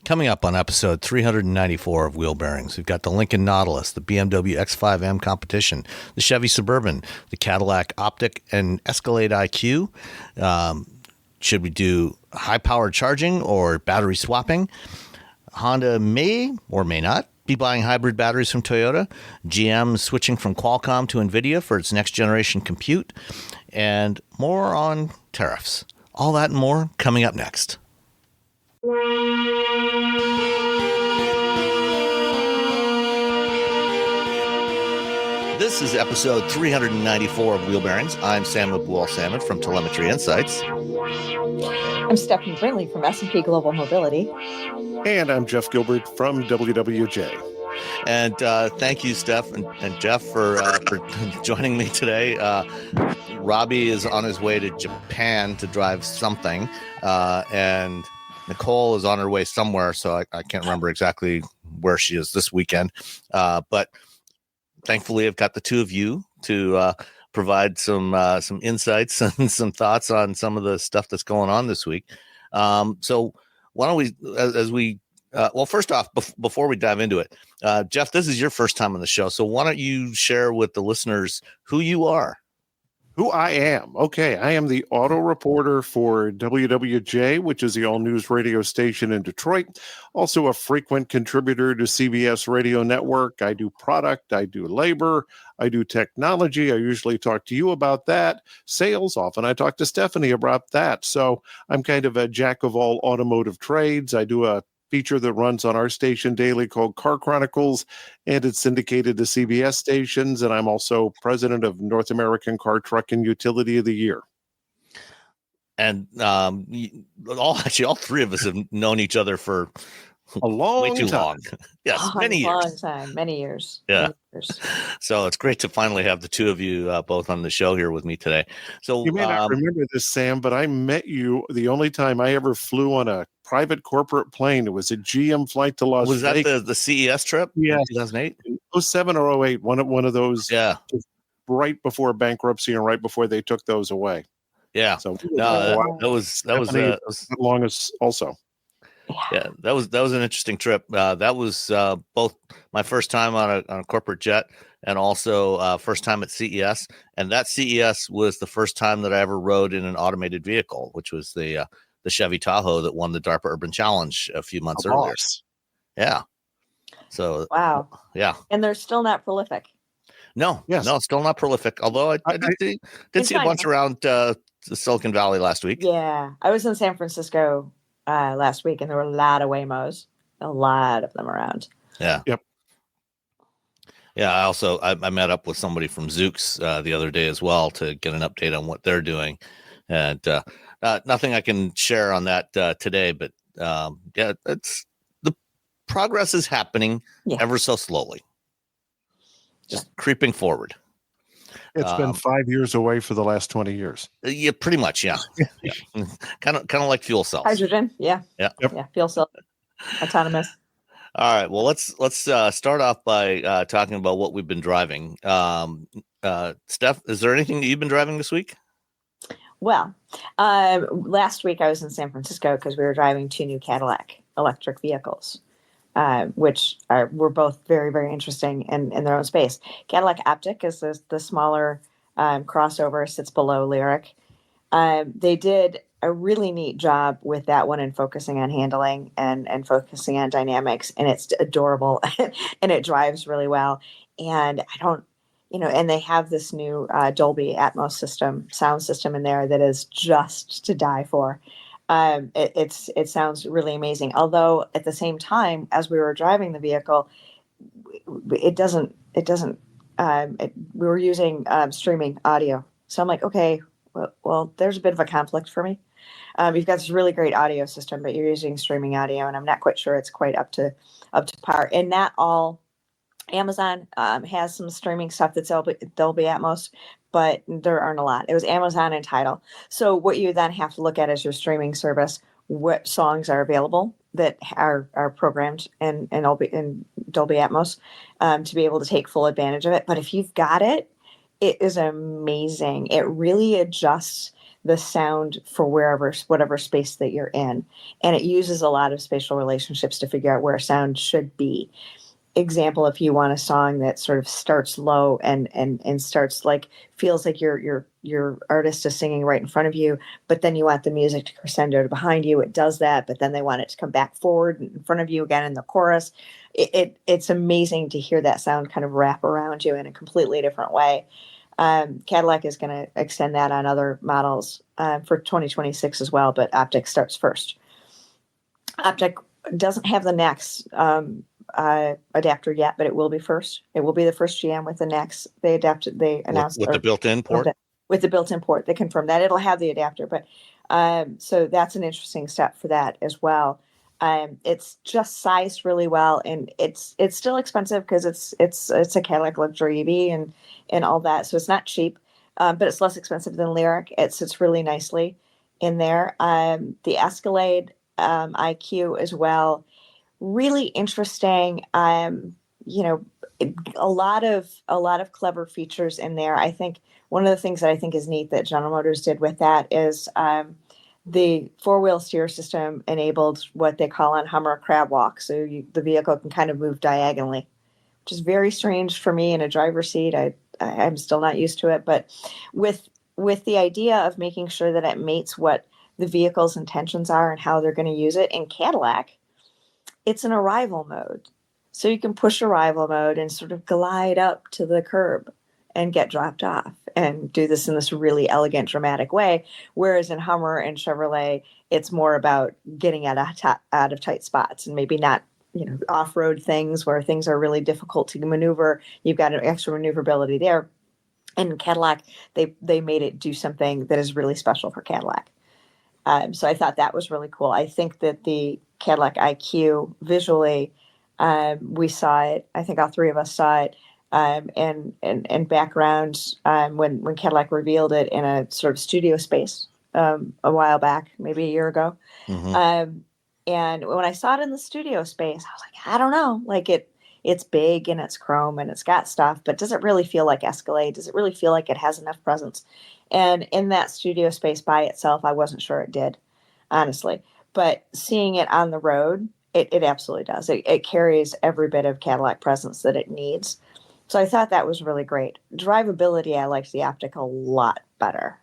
Coming up on episode 394 of Wheel Bearings, we've got the Lincoln Nautilus, the BMW X5M Competition, the Chevy Suburban, the Cadillac Optic, and Escalade IQ. Should we do high-powered charging or battery swapping? Honda may or may not be buying hybrid batteries from Toyota. GM switching from Qualcomm to NVIDIA for its next-generation compute. And more on tariffs. All that and more coming up next. This is episode 394 of Wheel Bearings. I'm Sam Abual-Salmon from Telemetry Insights. I'm Stephanie Brinley from S&P Global Mobility. And I'm Jeff Gilbert from WWJ. And thank you, Steph and Jeff, for joining me today. Robbie is on his way to Japan to drive something, and Nicole is on her way somewhere, so I can't remember exactly where she is this weekend. But thankfully, I've got the two of you to provide some insights and some thoughts on some of the stuff that's going on this week. So why don't we, well, first off, before we dive into it, Jeff, this is your first time on the show, so why don't you share with the listeners who you are? Who I am. Okay, I am the auto reporter for WWJ, which is the all-news radio station in Detroit. Also a frequent contributor to CBS Radio Network. I do product, I do labor, I do technology. I usually talk to you about that. Sales, often I talk to Stephanie about that. So I'm kind of a jack of all automotive trades. I do a feature that runs on our station daily called Car Chronicles, and it's syndicated to CBS stations. And I'm also president of North American Car, Truck, and Utility of the Year. And all three of us have known each other for a long way too time. Long. Yes, many years. Long time, many years. Yeah. Many years. So it's great to finally have the two of you both on the show here with me today. So you may not remember this, Sam, but I met you the only time I ever flew on a private corporate plane. It was a GM flight to Las Vegas. Was that the CES trip? Yeah, 2008, 07 or 08. One of those. Yeah, right before bankruptcy and right before they took those away. Yeah. So that was long as also. Yeah, that was an interesting trip. That was both my first time on a corporate jet and also first time at CES. And that CES was the first time that I ever rode in an automated vehicle, which was the Chevy Tahoe that won the DARPA Urban Challenge a few months earlier. Yeah. So wow. Yeah. And they're still not prolific. No, still not prolific. Although I did see a bunch around Silicon Valley last week. Yeah, I was in San Francisco last week, and there were a lot of Waymos, a lot of them around. Yeah. Yep. Yeah. I met up with somebody from Zoox the other day as well to get an update on what they're doing, and nothing I can share on that today. But yeah, it's the progress is happening ever so slowly, just creeping forward. It's been 5 years away for the last 20 years. Yeah, pretty much. Yeah. Kind of like fuel cells. Hydrogen. Yeah. Yeah. Yep. Yeah. Fuel cell. Autonomous. All right. Well, let's start off by talking about what we've been driving. Steph, is there anything that you've been driving this week? Well, last week I was in San Francisco because we were driving 2 new Cadillac electric vehicles. Which were both very, very interesting in their own space. Cadillac Optic is the smaller crossover, sits below Lyric. They did a really neat job with that one and focusing on handling and focusing on dynamics, and it's adorable and it drives really well. And and they have this new Dolby Atmos sound system in there that is just to die for. It sounds really amazing. Although at the same time, as we were driving the vehicle, we were using streaming audio. So I'm like, okay, well, there's a bit of a conflict for me. You've got this really great audio system, but you're using streaming audio, and I'm not quite sure it's quite up to par. And not all Amazon has some streaming stuff that's Dolby Atmos, but there aren't a lot. It was Amazon and Tidal. So what you then have to look at is your streaming service, what songs are available that are programmed in Dolby Atmos to be able to take full advantage of it. But if you've got it, it is amazing. It really adjusts the sound for whatever space that you're in. And it uses a lot of spatial relationships to figure out where a sound should be. Example, if you want a song that sort of starts low and starts like feels like your artist is singing right in front of you, but then you want the music to crescendo to behind you, it does that, but then they want it to come back forward in front of you again in the chorus. It's amazing to hear that sound kind of wrap around you in a completely different way. Cadillac is going to extend that on other models for 2026 as well, but Optic starts first. Optic doesn't have the NACS adapter yet, but it will be first. It will be the first GM with the NACS. They announced with the built-in port. With the built-in port, they confirmed that it'll have the adapter. But so that's an interesting step for that as well. It's just sized really well, and it's still expensive because it's a Cadillac luxury EV and all that. So it's not cheap, but it's less expensive than Lyriq. It sits really nicely in there. The Escalade IQ as well. Really interesting. You know, a lot of clever features in there. I think one of the things that I think is neat that General Motors did with that is the four-wheel steer system enabled what they call on Hummer a crab walk. So the vehicle can kind of move diagonally, which is very strange for me in a driver's seat. I'm still not used to it, but with the idea of making sure that it mates what the vehicle's intentions are and how they're going to use it in Cadillac, it's an arrival mode. So you can push arrival mode and sort of glide up to the curb and get dropped off and do this in this really elegant, dramatic way. Whereas in Hummer and Chevrolet, it's more about getting out of tight spots and maybe not, off-road things where things are really difficult to maneuver. You've got an extra maneuverability there. And in Cadillac, they made it do something that is really special for Cadillac. So I thought that was really cool. I think that the Cadillac IQ visually, we saw it. I think all three of us saw it. And background when Cadillac revealed it in a sort of studio space a while back, maybe a year ago. Mm-hmm. And when I saw it in the studio space, I was like, I don't know, like it's big and it's chrome and it's got stuff, but does it really feel like Escalade? Does it really feel like it has enough presence? And in that studio space by itself, I wasn't sure it did, honestly. But seeing it on the road, it absolutely does. It carries every bit of Cadillac presence that it needs. So I thought that was really great. Drivability, I liked the Optic a lot better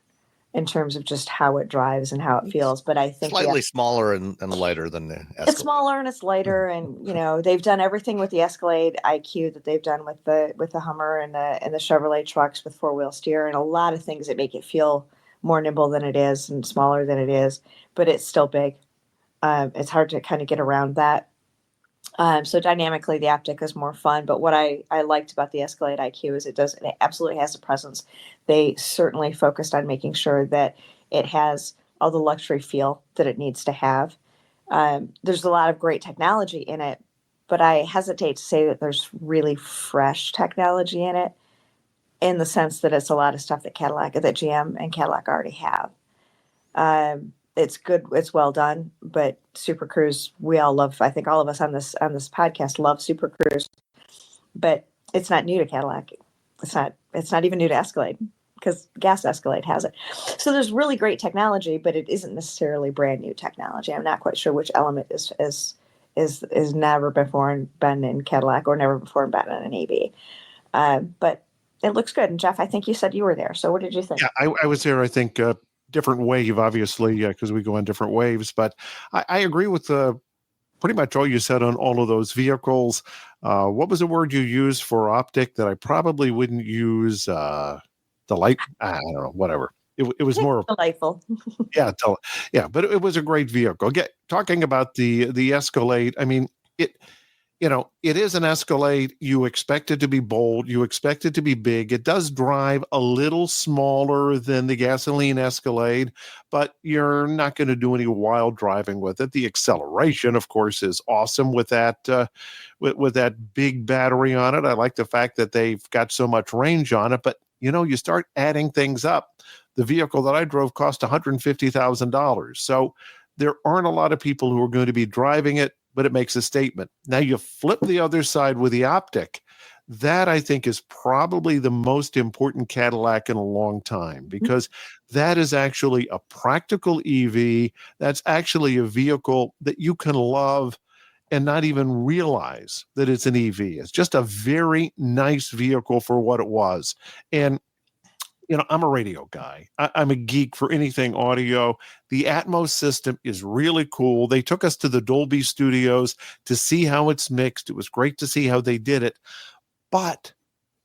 in terms of just how it drives and how it feels. But I think slightly smaller and lighter than the Escalade. It's smaller and it's lighter, and they've done everything with the Escalade IQ that they've done with the Hummer and the Chevrolet trucks with four-wheel steer, and a lot of things that make it feel more nimble than it is and smaller than it is, but it's still big. It's hard to kind of get around that. So dynamically, the Optic is more fun. But what I liked about the Escalade IQ is it absolutely has a presence. They certainly focused on making sure that it has all the luxury feel that it needs to have. There's a lot of great technology in it, but I hesitate to say that there's really fresh technology in it, in the sense that it's a lot of stuff that GM and Cadillac already have. It's good. It's well done, but Super Cruise, we all love. I think all of us on this podcast love Super Cruise, but it's not new to Cadillac. It's not even new to Escalade because gas Escalade has it. So there's really great technology, but it isn't necessarily brand new technology. I'm not quite sure which element is never before been in Cadillac or never before been in an EV. But it looks good. And Jeff, I think you said you were there. So what did you think? Yeah, I was there. I think. Different wave, obviously, because we go on different waves. But I agree with pretty much all you said on all of those vehicles. What was the word you used for Optic that I probably wouldn't use? Delight? I don't know, whatever. It was more delightful. Yeah, but it was a great vehicle. Talking about the Escalade, I mean, it is an Escalade. You expect it to be bold. You expect it to be big. It does drive a little smaller than the gasoline Escalade, but you're not going to do any wild driving with it. The acceleration, of course, is awesome with that with that big battery on it. I like the fact that they've got so much range on it, but you start adding things up. The vehicle that I drove cost $150,000. So there aren't a lot of people who are going to be driving it, but it makes a statement. Now you flip the other side with the Optic. That I think is probably the most important Cadillac in a long time, because that is actually a practical EV. That's actually a vehicle that you can love and not even realize that it's an EV. It's just a very nice vehicle for what it was. And I'm a radio guy. I'm a geek for anything audio. The Atmos system is really cool. They took us to the Dolby Studios to see how it's mixed. It was great to see how they did it. But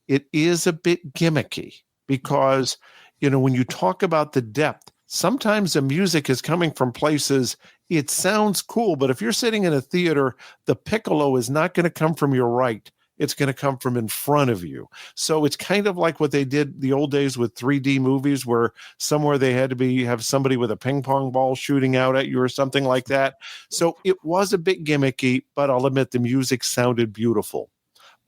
it is a bit gimmicky because, when you talk about the depth, sometimes the music is coming from places, it sounds cool, but if you're sitting in a theater, the piccolo is not going to come from your right. It's going to come from in front of you. So it's kind of like what they did the old days with 3D movies, where somewhere they had to have somebody with a ping pong ball shooting out at you or something like that. So it was a bit gimmicky, but I'll admit the music sounded beautiful.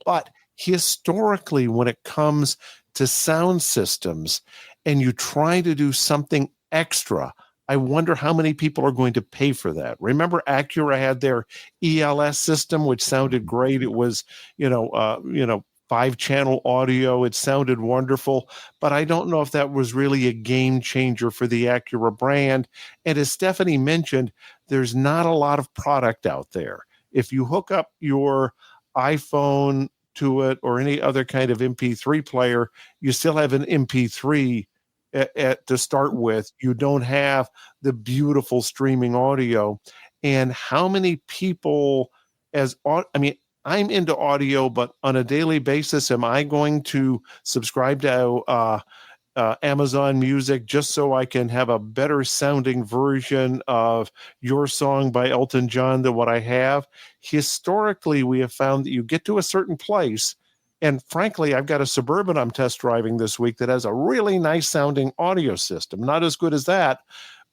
But historically, when it comes to sound systems and you try to do something extra, I wonder how many people are going to pay for that. Remember, Acura had their ELS system, which sounded great. It was, 5-channel audio. It sounded wonderful, but I don't know if that was really a game changer for the Acura brand. And as Stephanie mentioned, there's not a lot of product out there. If you hook up your iPhone to it or any other kind of MP3 player, you still have an MP3 to start with. You don't have the beautiful streaming audio. And how many people I'm into audio, but on a daily basis, am I going to subscribe to Amazon Music just so I can have a better sounding version of Your Song by Elton John than what I have? Historically, we have found that you get to a certain place, and frankly, I've got a Suburban I'm test driving this week that has a really nice sounding audio system. Not as good as that,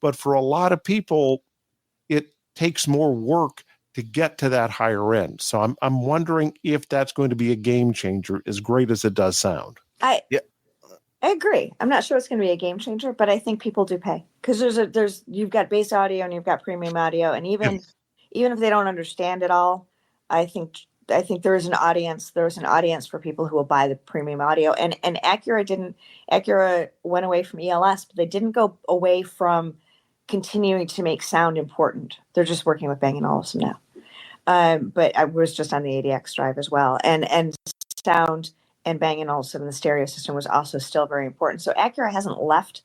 but for a lot of people, it takes more work to get to that higher end. So I'm wondering if that's going to be a game changer, as great as it does sound. I agree. I'm not sure it's going to be a game changer, but I think people do pay, because you've got base audio and you've got premium audio, and even if they don't understand it all, I think there's an audience for people who will buy the premium audio. And Acura went away from ELS, but they didn't go away from continuing to make sound important. They're just working with Bang & Olufsen now. But I was just on the ADX drive as well, and sound and Bang & Olufsen, the stereo system, was also still very important. So Acura hasn't left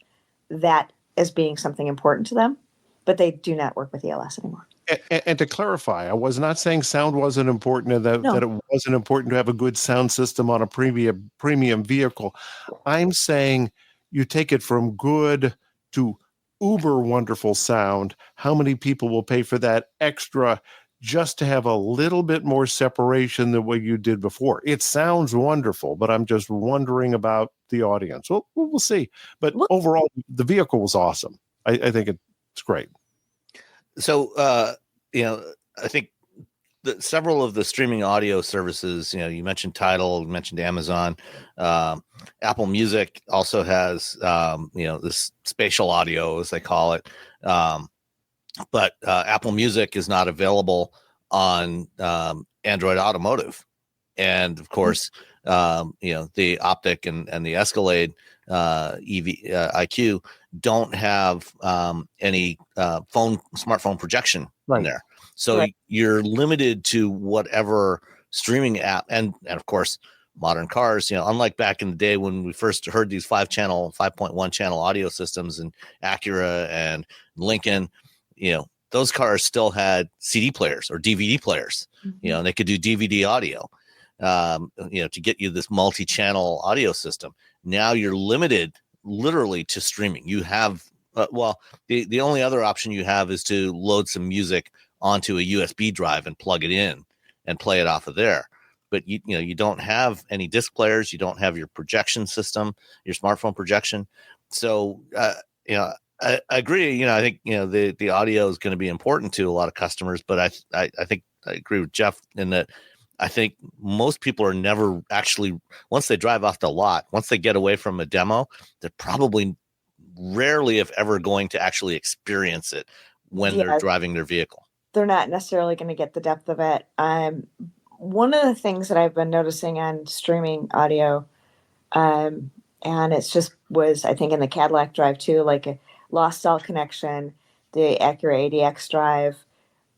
that as being something important to them, but they do not work with ELS anymore. And to clarify, I was not saying sound wasn't important, and that it wasn't important to have a good sound system on a premium vehicle. I'm saying you take it from good to uber wonderful sound. How many people will pay for that extra just to have a little bit more separation than what you did before? It sounds wonderful, but I'm just wondering about the audience. Well, we'll see. But overall, the vehicle was awesome. I think it's great. So, I think several of the streaming audio services, you mentioned Tidal, you mentioned Amazon, Apple Music also has, this spatial audio, as they call it. But Apple Music is not available on Android Automotive. And of course, the Optic and the Escalade EV IQ don't have any smartphone projection in there. So you're limited to whatever streaming app, and of course, modern cars, unlike back in the day when we first heard these 5.1 channel audio systems and Acura and Lincoln, those cars still had CD players or DVD players, and they could do DVD audio, to get you this multi-channel audio system. Now you're limited literally to streaming. You have, the only other option you have is to load some music onto a USB drive and plug it in and play it off of there. But you don't have any disc players. You don't have your projection system, your smartphone projection. So, I agree. I think, the audio is going to be important to a lot of customers, but I think I agree with Jeff in that I think most people are never actually, once they drive off the lot, once they get away from a demo, they're probably rarely, if ever, going to actually experience it when they're driving their vehicle. They're not necessarily going to get the depth of it. one of the things that I've been noticing on streaming audio, and it's just was, I think, in the Cadillac drive too, like a lost cell connection, the Acura ADX drive.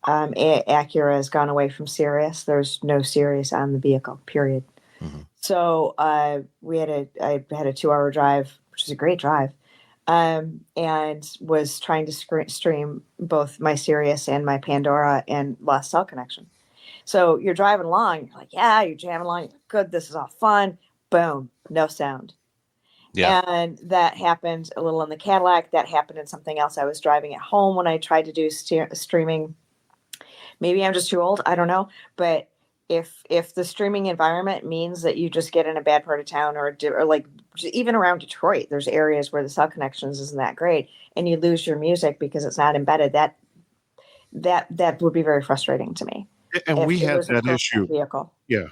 Acura has gone away from Sirius. There's no Sirius on the vehicle, period. Mhm. So I had a 2 hour drive, which is a great drive, and was trying to stream both my Sirius and my Pandora and lost cell connection. So you're driving along, you're like, yeah, you're jamming along, you're like, good, this is all fun. Boom, no sound. Yeah. And that happened a little in the Cadillac. That happened in something else I was driving at home when I tried to do streaming. Maybe I'm just too old, I don't know. But if the streaming environment means that you just get in a bad part of town, or like even around Detroit, there's areas where the cell connections isn't that great, and you lose your music because it's not embedded. That would be very frustrating to me. And if we it had was a that program issue. vehicle. Yeah.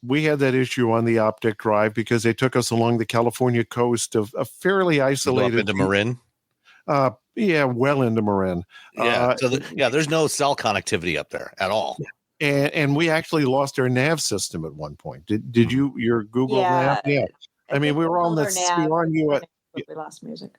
We had that issue on the Optic Drive because they took us along the California coast of a fairly You go up isolated. into Marin. Yeah, well into Marin. Yeah. There's no cell connectivity up there at all. And we actually lost our nav system at one point. Did you your Google nav? Yeah. I mean, we were on we were on we lost music.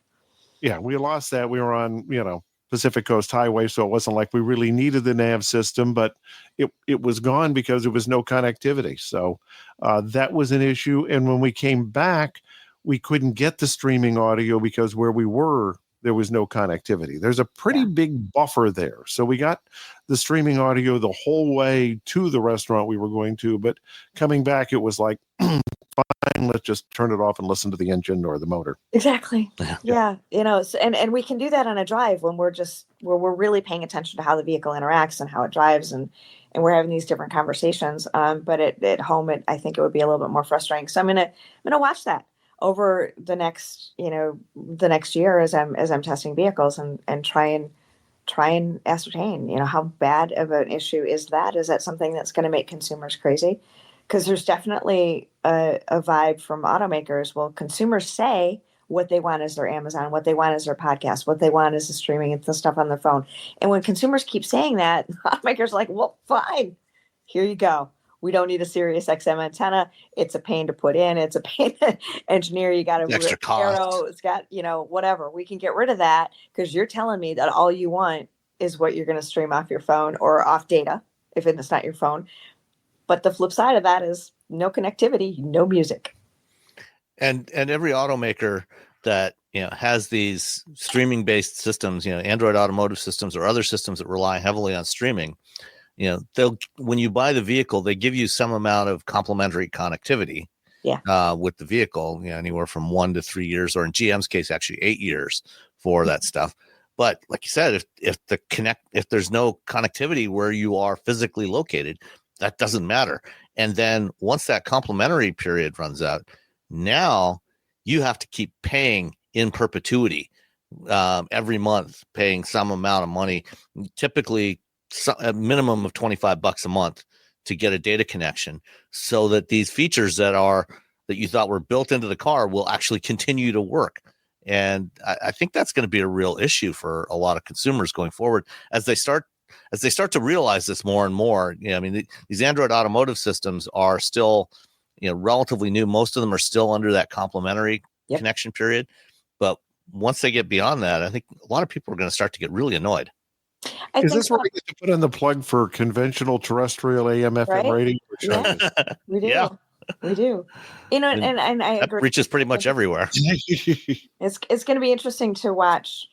Yeah, we lost that. We were on, Pacific Coast Highway, so it wasn't like we really needed the nav system, but it was gone because there was no connectivity. So that was an issue. And when we came back, we couldn't get the streaming audio because where we were, there was no connectivity. There's a pretty big buffer there. So we got the streaming audio the whole way to the restaurant we were going to, but coming back, it was like, fine, let's just turn it off and listen to the engine or the motor. Exactly. Yeah. And we can do that on a drive when we're really paying attention to how the vehicle interacts and how it drives, and we're having these different conversations. But at home, I think it would be a little bit more frustrating. So I'm gonna watch that over the next year as I'm testing vehicles and try and ascertain, how bad of an issue is that? Is that something that's going to make consumers crazy? Because there's definitely a vibe from automakers. Well, consumers say what they want is their Amazon, what they want is their podcast, what they want is the streaming and the stuff on their phone. And when consumers keep saying that, automakers are like, well, fine, here you go. We don't need a Sirius XM antenna. It's a pain to put in. It's a pain to engineer. You got to extra cost. It's got, whatever. We can get rid of that because you're telling me that all you want is what you're going to stream off your phone or off data if it's not your phone. But the flip side of that is no connectivity, no music. And every automaker that has these streaming based systems, Android Automotive systems or other systems that rely heavily on streaming, when you buy the vehicle, they give you some amount of complementary connectivity. With the vehicle, anywhere from 1 to 3 years, or in GM's case, actually 8 years for that stuff. But like you said, if there's no connectivity where you are physically located, that doesn't matter. And then once that complimentary period runs out, now you have to keep paying in perpetuity every month, paying some amount of money, typically a minimum of $25 a month to get a data connection, so that these features that you thought were built into the car will actually continue to work. And I think that's going to be a real issue for a lot of consumers going forward as they start to realize this more and more. These Android Automotive systems are still, relatively new. Most of them are still under that complimentary connection period. But once they get beyond that, I think a lot of people are going to start to get really annoyed. Is this where we get to put in the plug for conventional terrestrial AM/FM radio? Yeah, we do. Yeah. We do. And I agree. Reaches pretty much everywhere. It's going to be interesting to watch,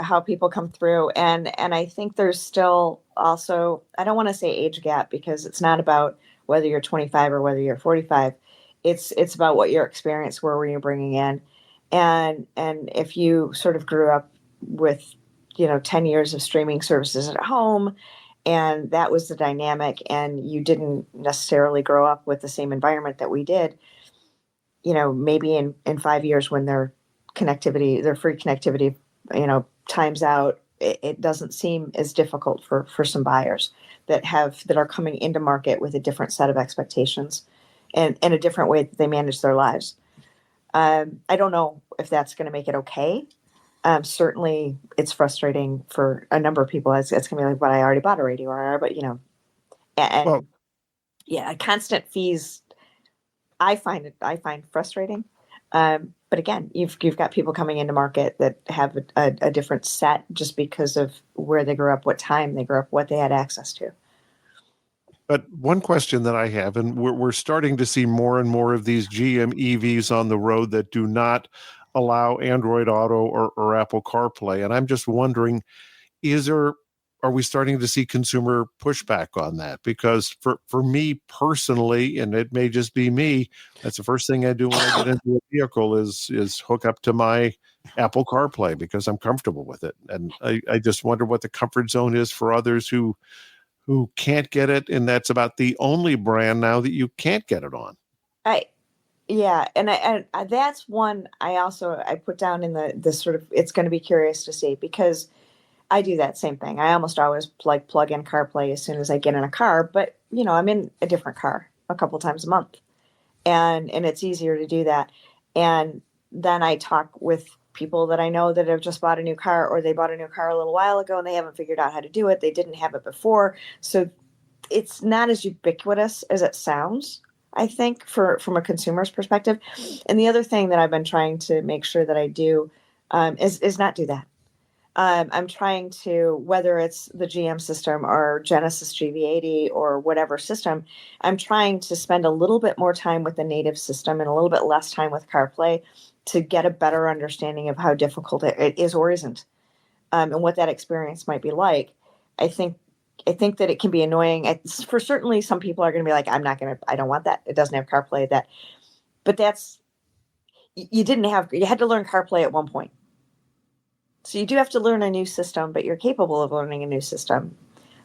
how people come through. And I think there's still also, I don't want to say age gap, because it's not about whether you're 25 or whether you're 45. It's about what your experience were you're bringing in. And if you sort of grew up with 10 years of streaming services at home, and that was the dynamic, and you didn't necessarily grow up with the same environment that we did, maybe in 5 years when their free connectivity, times out, it doesn't seem as difficult for some buyers that are coming into market with a different set of expectations and a different way that they manage their lives. I don't know if that's going to make it okay. Certainly it's frustrating for a number of people. It's going to be like, but I already bought a radio, but Yeah, constant fees. I find frustrating. But again, you've got people coming into market that have a different set just because of where they grew up, what time they grew up, what they had access to. But one question that I have, and we're starting to see more and more of these GM EVs on the road that do not allow Android Auto or Apple CarPlay. And I'm just wondering, are we starting to see consumer pushback on that? Because for me personally, and it may just be me, that's the first thing I do when I get into a vehicle is hook up to my Apple CarPlay because I'm comfortable with it. And I just wonder what the comfort zone is for others who can't get it, and that's about the only brand now that you can't get it on. Yeah, and that's one I put down in the sort of, it's going to be curious to see, because I do that same thing. I almost always plug in CarPlay as soon as I get in a car, but I'm in a different car a couple times a month, and it's easier to do that. And then I talk with people that I know that have just bought a new car, or they bought a new car a little while ago and they haven't figured out how to do it. They didn't have it before, so it's not as ubiquitous as it sounds, I think, from a consumer's perspective. And the other thing that I've been trying to make sure that I do is not do that. I'm trying to, whether it's the GM system or Genesis GV80 or whatever system, I'm trying to spend a little bit more time with the native system and a little bit less time with CarPlay to get a better understanding of how difficult it is or isn't, and what that experience might be like. I think that it can be annoying. For certainly, some people are going to be like, I don't want that. It doesn't have CarPlay. But you had to learn CarPlay at one point. So you do have to learn a new system, but you're capable of learning a new system.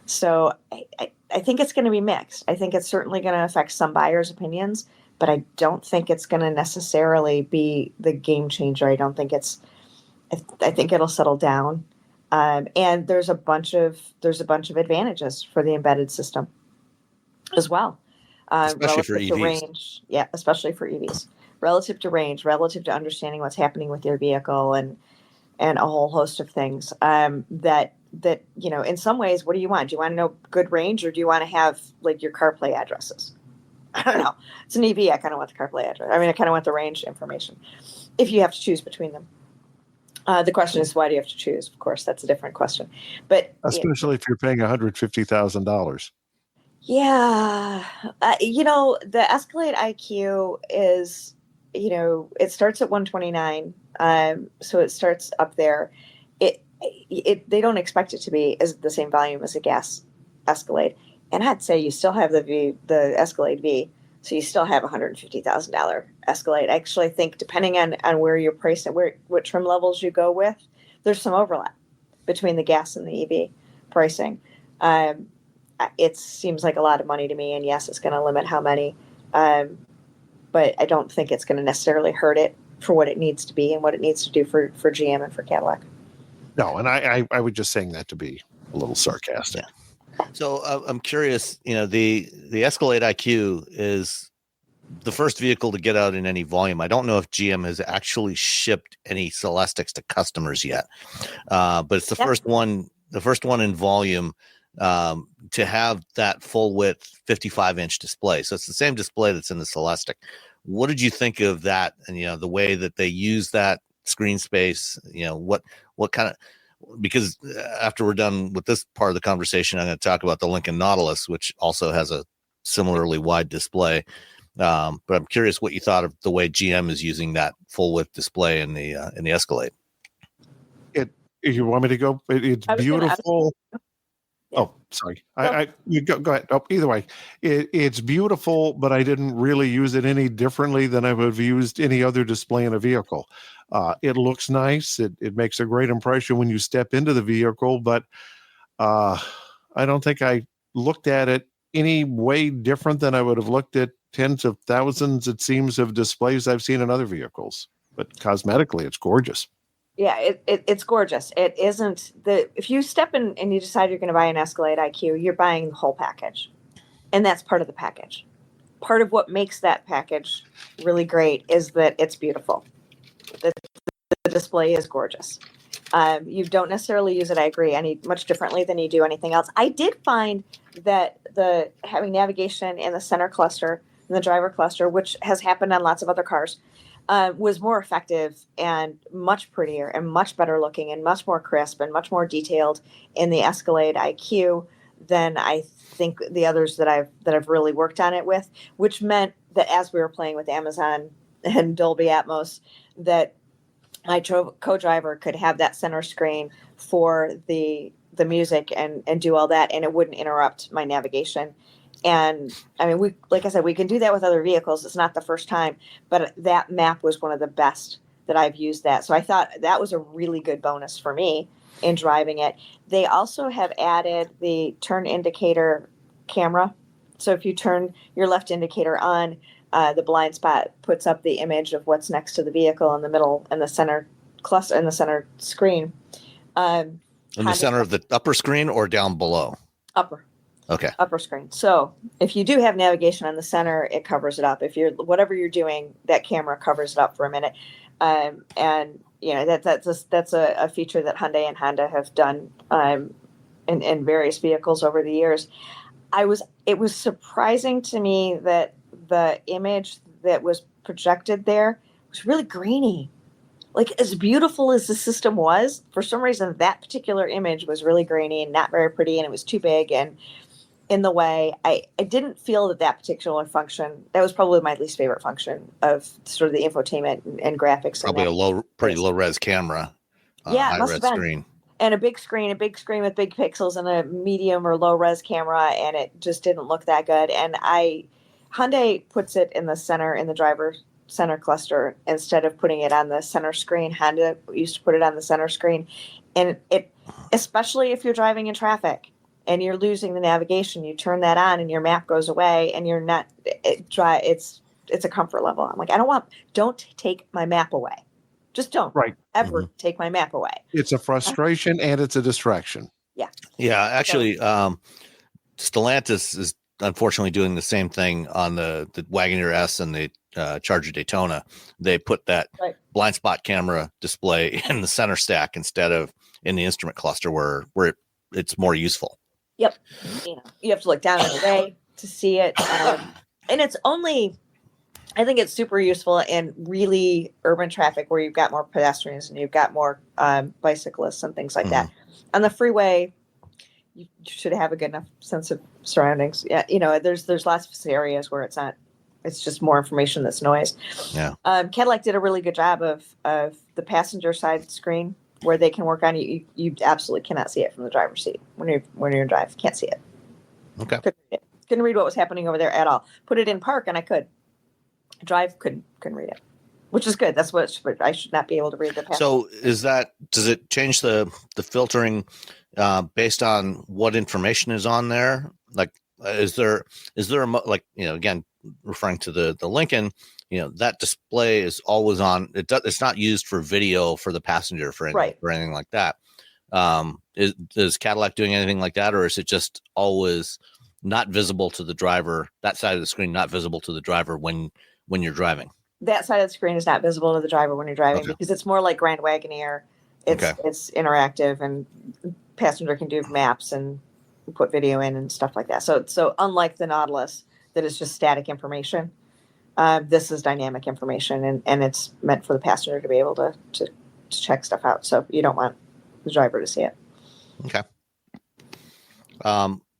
So I think it's going to be mixed. I think it's certainly going to affect some buyers' opinions, but I don't think it's going to necessarily be the game changer. I think it'll settle down. And there's a bunch of advantages for the embedded system as well. Especially for relative to EVs. range. Yeah, especially for EVs. Relative to range, relative to understanding what's happening with your vehicle, and a whole host of things, that in some ways, what do you want? Do you want to know good range, or do you want to have like your CarPlay addresses? I don't know. It's an EV. I kind of want the CarPlay address. I mean, I kind of want the range information if you have to choose between them. The question is, why do you have to choose? Of course, that's a different question. But Especially if you're paying $150,000. Yeah. The Escalade IQ is, it starts at 129. So it starts up there. They don't expect it to be the same volume as a gas Escalade. And I'd say you still have the Escalade V. So you still have $150,000 Escalade. I actually think, depending on where you're priced and what trim levels you go with, there's some overlap between the gas and the EV pricing. It seems like a lot of money to me, and yes, it's going to limit how many, but I don't think it's going to necessarily hurt it for what it needs to be and what it needs to do for GM and for Cadillac. No, and I was just saying that to be a little sarcastic. Yeah. So I'm curious, the Escalade IQ is the first vehicle to get out in any volume. I don't know if GM has actually shipped any Celestics to customers yet, but it's the first one in volume to have that full width 55-inch display. So it's the same display that's in the Celestiq. What did you think of that? And the way that they use that screen space. What kind of, because after we're done with this part of the conversation, I'm going to talk about the Lincoln Nautilus, which also has a similarly wide display. But I'm curious what you thought of the way GM is using that full width display in the Escalade. You want me to go? It's beautiful. Yeah. Oh, sorry. You go ahead. Oh, either way, it's beautiful, but I didn't really use it any differently than I would have used any other display in a vehicle. It looks nice. It makes a great impression when you step into the vehicle, but I don't think I looked at it any way different than I would have looked at tens of thousands, it seems, of displays I've seen in other vehicles. But cosmetically, it's gorgeous. Yeah, it's gorgeous. It isn't if you step in and you decide you're going to buy an Escalade IQ, you're buying the whole package. And that's part of the package. Part of what makes that package really great is that it's beautiful. The display is gorgeous. You don't necessarily use it, I agree, any much differently than you do anything else. I did find that the having navigation in the center cluster, in the driver cluster, which has happened on lots of other cars, was more effective and much prettier and much better looking and much more crisp and much more detailed in the Escalade IQ than I think the others that I've really worked on it with, which meant that as we were playing with Amazon and Dolby Atmos, that my co-driver could have that center screen for the music and do all that, and it wouldn't interrupt my navigation. And I mean, like I said, we can do that with other vehicles. It's not the first time, but that map was one of the best that I've used that. So I thought that was a really good bonus for me in driving it. They also have added the turn indicator camera. So if you turn your left indicator on, the blind spot puts up the image of what's next to the vehicle in the middle and the center cluster and the center screen. In the center of the upper screen or down below? Upper. Okay. Upper screen. So if you do have navigation on the center, it covers it up. If you're whatever you're doing, that camera covers it up for a minute. And you know that's a feature that Hyundai and Honda have done in various vehicles over the years. It was surprising to me that the image that was projected there was really grainy. Like, as beautiful as the system was, for some reason that particular image was really grainy and not very pretty, and it was too big and in the way. I didn't feel that particular function, that was probably my least favorite function of sort of the infotainment and graphics. Probably pretty low res camera. Yeah, high res screen. And a big screen with big pixels and a medium or low res camera, and it just didn't look that good. And Hyundai puts it in the center, in the driver center cluster, instead of putting it on the center screen. Honda used to put it on the center screen, and it, especially if you're driving in traffic and you're losing the navigation, you turn that on and your map goes away, and you're not it's a comfort level. I'm like, don't take my map away. Just don't ever take my map away. It's a frustration and it's a distraction. Yeah. Yeah. Actually, Stellantis is unfortunately doing the same thing on the Wagoneer S and the Charger Daytona. They put that blind spot camera display in the center stack instead of in the instrument cluster where it's more useful. Yep. You have to look down and away to see it. And it's only, I think it's super useful in really urban traffic where you've got more pedestrians and you've got more bicyclists and things like that. On the freeway, you should have a good enough sense of surroundings. Yeah, there's lots of areas where it's not. It's just more information that's noise. Yeah. Cadillac did a really good job of the passenger side screen where they can work on it. You absolutely cannot see it from the driver's seat when you're in drive. Can't see it. Okay. Couldn't read what was happening over there at all. Put it in park and I could. Drive couldn't read it, which is good. That's what I should not be able to read the passenger. So does it change the filtering based on what information is on there? Like, is there again, referring to the Lincoln, that display is always on. It's not used for video for the passenger for anything like that. Is Cadillac doing anything like that, or is it just always not visible to the driver? That side of the screen not visible to the driver when you're driving? That side of the screen is not visible to the driver when you're driving because it's more like Grand Wagoneer. It's interactive and passenger can do maps and put video in and stuff like that. So unlike the Nautilus that is just static information, this is dynamic information and it's meant for the passenger to be able to check stuff out. So you don't want the driver to see it. Okay.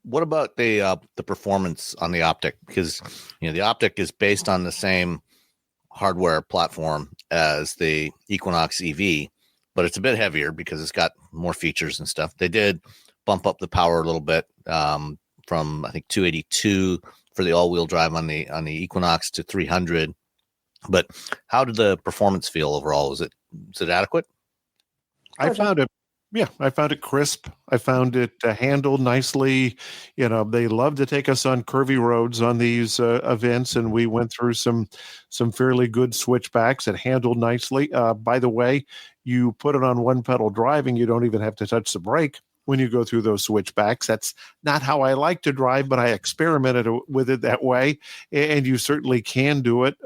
What about the performance on the Optiq? Because the Optiq is based on the same hardware platform as the Equinox EV, but it's a bit heavier because it's got more features and stuff. They did bump up the power a little bit from I think 282 for the all-wheel drive on the Equinox to 300. But how did the performance feel overall? Is it adequate? I found it crisp. I found it handled nicely. They love to take us on curvy roads on these events, and we went through some fairly good switchbacks. It handled nicely. By the way, you put it on one pedal driving, you don't even have to touch the brake when you go through those switchbacks. That's not how I like to drive, but I experimented with it that way, and you certainly can do it.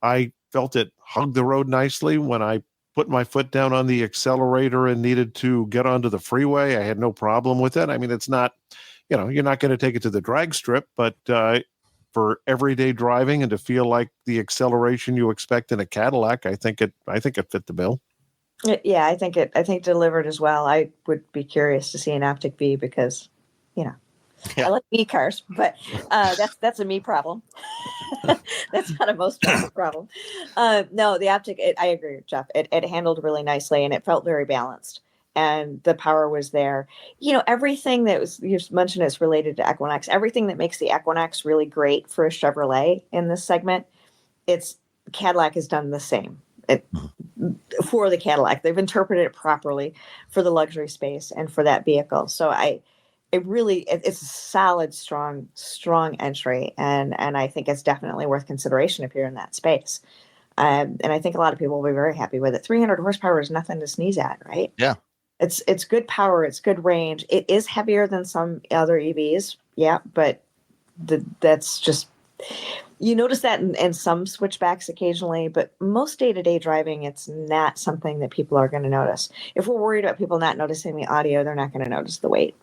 I felt it hug the road nicely when I put my foot down on the accelerator and needed to get onto the freeway, I had no problem with it. I mean, it's not, you're not going to take it to the drag strip, but for everyday driving and to feel like the acceleration you expect in a Cadillac, I think it fit the bill. Yeah, I think delivered as well. I would be curious to see an Optic V because, Yeah. I like V cars, but that's a me problem. That's not a most driver problem. No, the Optic. I agree with Jeff. It handled really nicely and it felt very balanced, and the power was there. Everything that was you mentioned is related to Equinox. Everything that makes the Equinox really great for a Chevrolet in this segment, Cadillac has done the same. For the Cadillac, they've interpreted it properly for the luxury space and for that vehicle. So it's a solid, strong entry, and I think it's definitely worth consideration if you're in that space. And I think a lot of people will be very happy with it. 300 horsepower is nothing to sneeze at, right? Yeah, it's good power, it's good range. It is heavier than some other EVs, yeah, but that's just. You notice that in some switchbacks occasionally, but most day-to-day driving, it's not something that people are going to notice. If we're worried about people not noticing the audio, they're not going to notice the weight.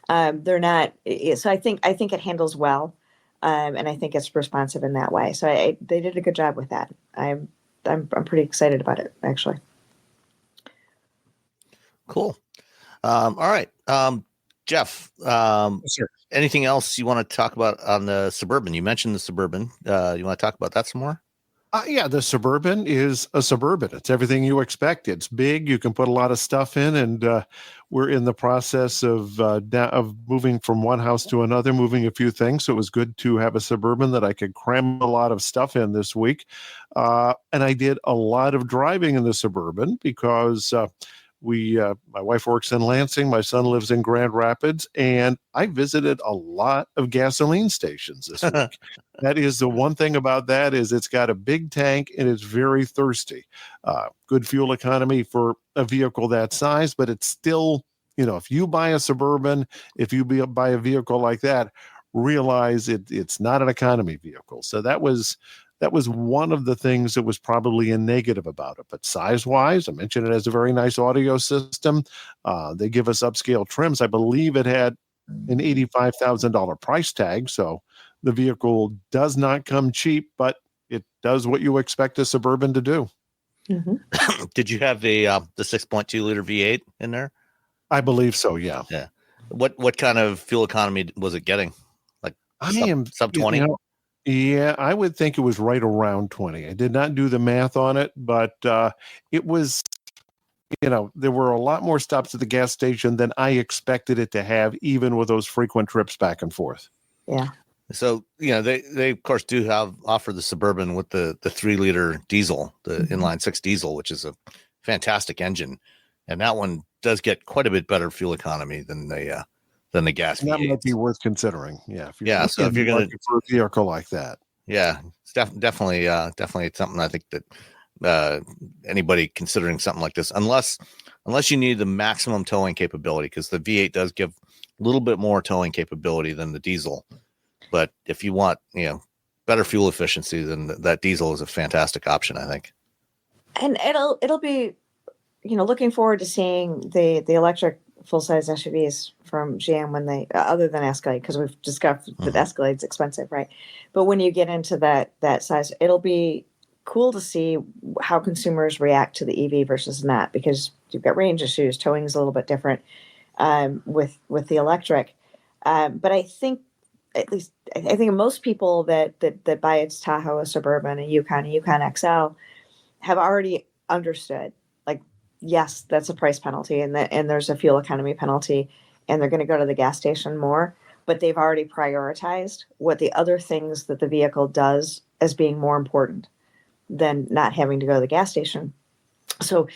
They're not. So I think it handles well, and I think it's responsive in that way. So they did a good job with that. I'm pretty excited about it, actually. Cool. All right, Jeff. Sure. Anything else you want to talk about on the Suburban? You mentioned the Suburban. You want to talk about that some more? Yeah, the Suburban is a Suburban. It's everything you expect. It's big. You can put a lot of stuff in, and we're in the process of moving from one house to another, moving a few things. So it was good to have a Suburban that I could cram a lot of stuff in this week. And I did a lot of driving in the Suburban because my wife works in Lansing, my son lives in Grand Rapids, and I visited a lot of gasoline stations this week. That is the one thing about that is it's got a big tank and it's very thirsty. Good fuel economy for a vehicle that size, but it's still, if you buy a Suburban, if you buy a vehicle like that, realize it's not an economy vehicle. So that was one of the things that was probably a negative about it. But size-wise, I mentioned it has a very nice audio system. They give us upscale trims. I believe it had an $85,000 price tag. So the vehicle does not come cheap, but it does what you expect a Suburban to do. Mm-hmm. Did you have the 6.2 liter V8 in there? I believe so, yeah. Yeah. What kind of fuel economy was it getting? Like sub 20? Yeah, I would think it was right around 20. I did not do the math on it, but it was, there were a lot more stops at the gas station than I expected it to have, even with those frequent trips back and forth. Yeah. So, they of course do offer the Suburban with the 3-liter diesel, the inline 6 diesel, which is a fantastic engine. And that one does get quite a bit better fuel economy than the gas. And that might be worth considering. Yeah. So if you're going to for a vehicle like that. Yeah, it's definitely something I think that anybody considering something like this, unless you need the maximum towing capability, because the V8 does give a little bit more towing capability than the diesel. But if you want, better fuel efficiency, then that diesel is a fantastic option, I think. And it'll be, looking forward to seeing the electric full-size SUVs from GM when they, other than Escalade, because we've discovered that Escalade's expensive, right? But when you get into that size, it'll be cool to see how consumers react to the EV versus not, because you've got range issues, towing is a little bit different with the electric. But I think, at least, I think most people that buy a Tahoe, a Suburban, a Yukon XL have already understood, like, yes, that's a price penalty, and there's a fuel economy penalty, and they're going to go to the gas station more, but they've already prioritized what the other things that the vehicle does as being more important than not having to go to the gas station. So,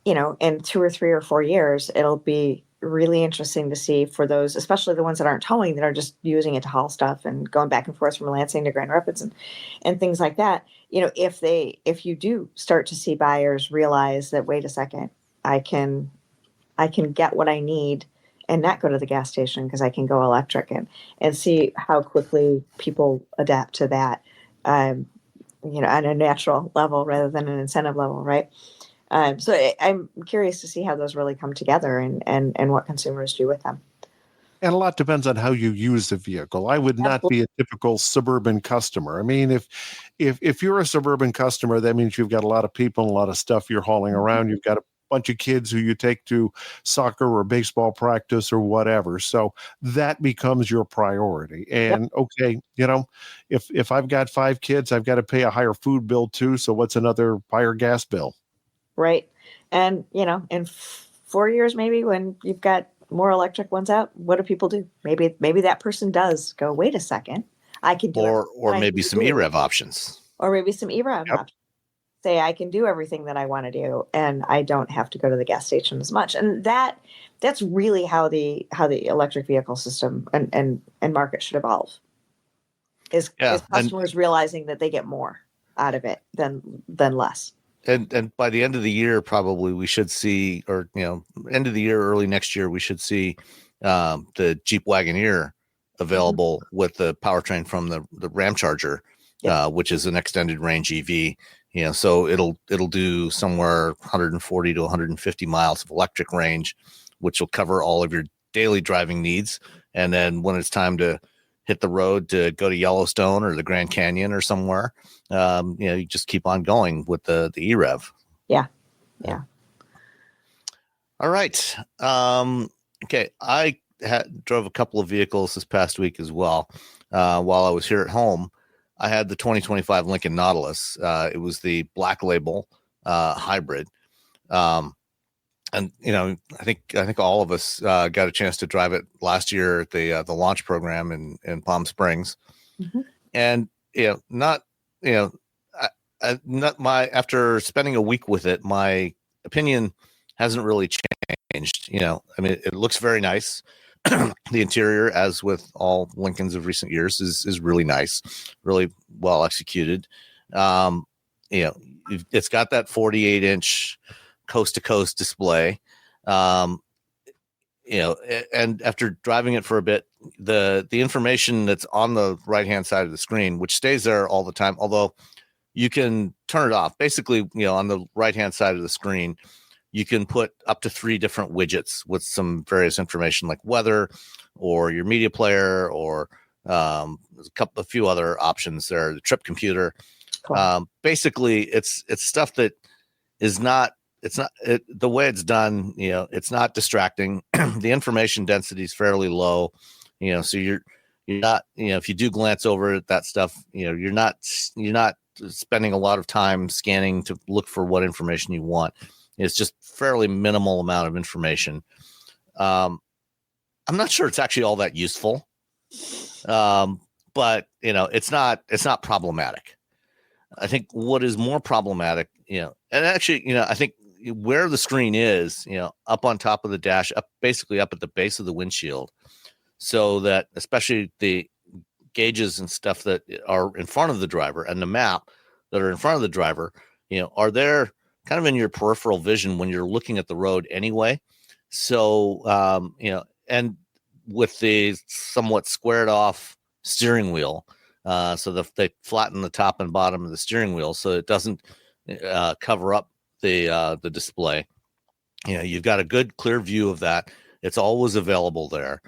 in 2 or 3 or 4 years, it'll be really interesting to see for those, especially the ones that aren't towing, that are just using it to haul stuff and going back and forth from Lansing to Grand Rapids and things like that. If you do start to see buyers realize that, wait a second, I can get what I need and not go to the gas station because I can go electric, and see how quickly people adapt to that. on a natural level rather than an incentive level, right? I'm curious to see how those really come together and what consumers do with them. And a lot depends on how you use the vehicle. I would not be a typical suburban customer. I mean, if you're a suburban customer, that means you've got a lot of people, a lot of stuff you're hauling around. You've got a bunch of kids who you take to soccer or baseball practice or whatever. So that becomes your priority. And okay, if I've got 5 kids, I've got to pay a higher food bill too. So what's another higher gas bill? Right. And, in 4 years, maybe when you've got more electric ones out, what do people do? Maybe that person does go, wait a second, I could do or maybe some EREV options. Or maybe some EREV options. Say I can do everything that I want to do and I don't have to go to the gas station as much. And that's really how the electric vehicle system and market should evolve. Is customers realizing that they get more out of it than less. And by the end of the year, probably we should see, or end of the year, early next year, we should see the Jeep Wagoneer available with the powertrain from the Ramcharger, which is an extended range EV. So it'll do somewhere 140 to 150 miles of electric range, which will cover all of your daily driving needs. And then when it's time to hit the road to go to Yellowstone or the Grand Canyon or somewhere, you just keep on going with the EREV. Yeah. All right. Okay. I drove a couple of vehicles this past week as well. While I was here at home, I had the 2025 Lincoln Nautilus. It was the Black Label hybrid. And I think all of us got a chance to drive it last year at the launch program in Palm Springs, and after spending a week with it, my opinion hasn't really changed. I mean, it looks very nice. The interior, as with all Lincolns of recent years, is really nice, really well executed. It's got that 48-inch coast to coast display. And after driving it for a bit, the information that's on the right hand side of the screen, which stays there all the time, although you can turn it off. Basically, on the right hand side of the screen, you can put up to 3 different widgets with some various information like weather or your media player, or there's a few other options there. The trip computer. Cool. Basically, it's stuff that is not. The way it's done. It's not distracting. The information density is fairly low. So you're not. If you do glance over at that stuff, you're not spending a lot of time scanning to look for what information you want. It's just fairly minimal amount of information. I'm not sure it's actually all that useful, but it's not problematic. I think what is more problematic, and actually, I think where the screen is, up on top of the dash, basically up at the base of the windshield, so that especially the gauges and stuff that are in front of the driver and the map that are in front of the driver, are there kind of in your peripheral vision when you're looking at the road anyway. So, and with the somewhat squared off steering wheel, so they flatten the top and bottom of the steering wheel so it doesn't cover up the display. You've got a good clear view of that. It's always available there.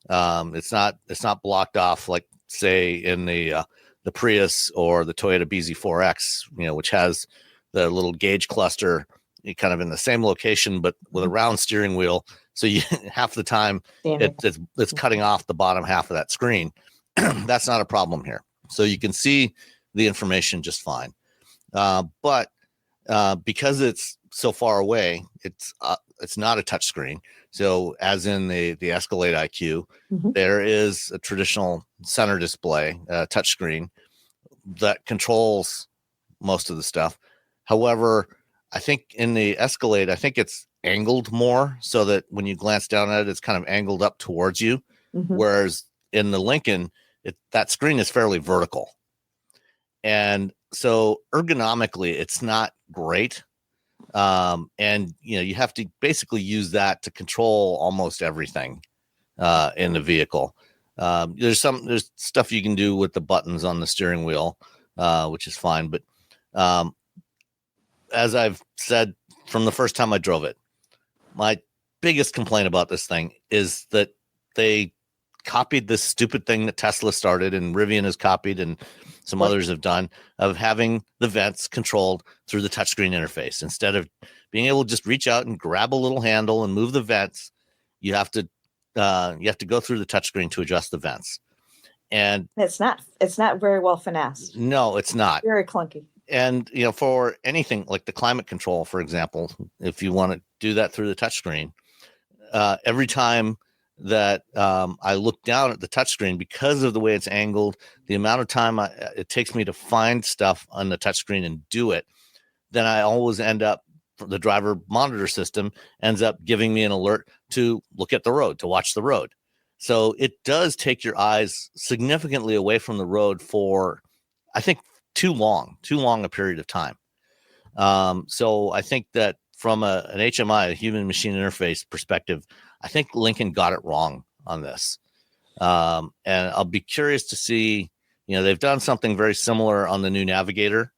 It's not blocked off like, say, in the Prius or the Toyota BZ4X, which has the little gauge cluster kind of in the same location, but with a round steering wheel. So half the time it's cutting off the bottom half of that screen. That's not a problem here. So you can see the information just fine. But because it's so far away, it's not a touch screen. So as in the Escalade IQ, there is a traditional center display, touch screen that controls most of the stuff. However, I think in the Escalade, it's angled more so that when you glance down at it, it's kind of angled up towards you. Whereas in the Lincoln, that screen is fairly vertical. And so ergonomically, it's not great. And you have to basically use that to control almost everything in the vehicle. There's stuff you can do with the buttons on the steering wheel, which is fine, but Um, as I've said from the first time I drove it, my biggest complaint about this thing is that they copied this stupid thing that Tesla started and Rivian has copied and some others have done, of having the vents controlled through the touchscreen interface. Instead of being able to just reach out and grab a little handle and move the vents, you have to go through the touchscreen to adjust the vents. And it's not very well finessed. No, it's not. Very clunky. And for anything like the climate control, for example, if you want to do that through the touchscreen, every time that I look down at the touchscreen, because of the way it's angled, the amount of time it takes me to find stuff on the touchscreen and do it, then I always end up, the driver monitor system ends up giving me an alert to look at the road, to watch the road. So it does take your eyes significantly away from the road for, I think, too long a period of time. So I think that from an HMI, a human machine interface perspective, I think Lincoln got it wrong on this. And I'll be curious to see, they've done something very similar on the new Navigator,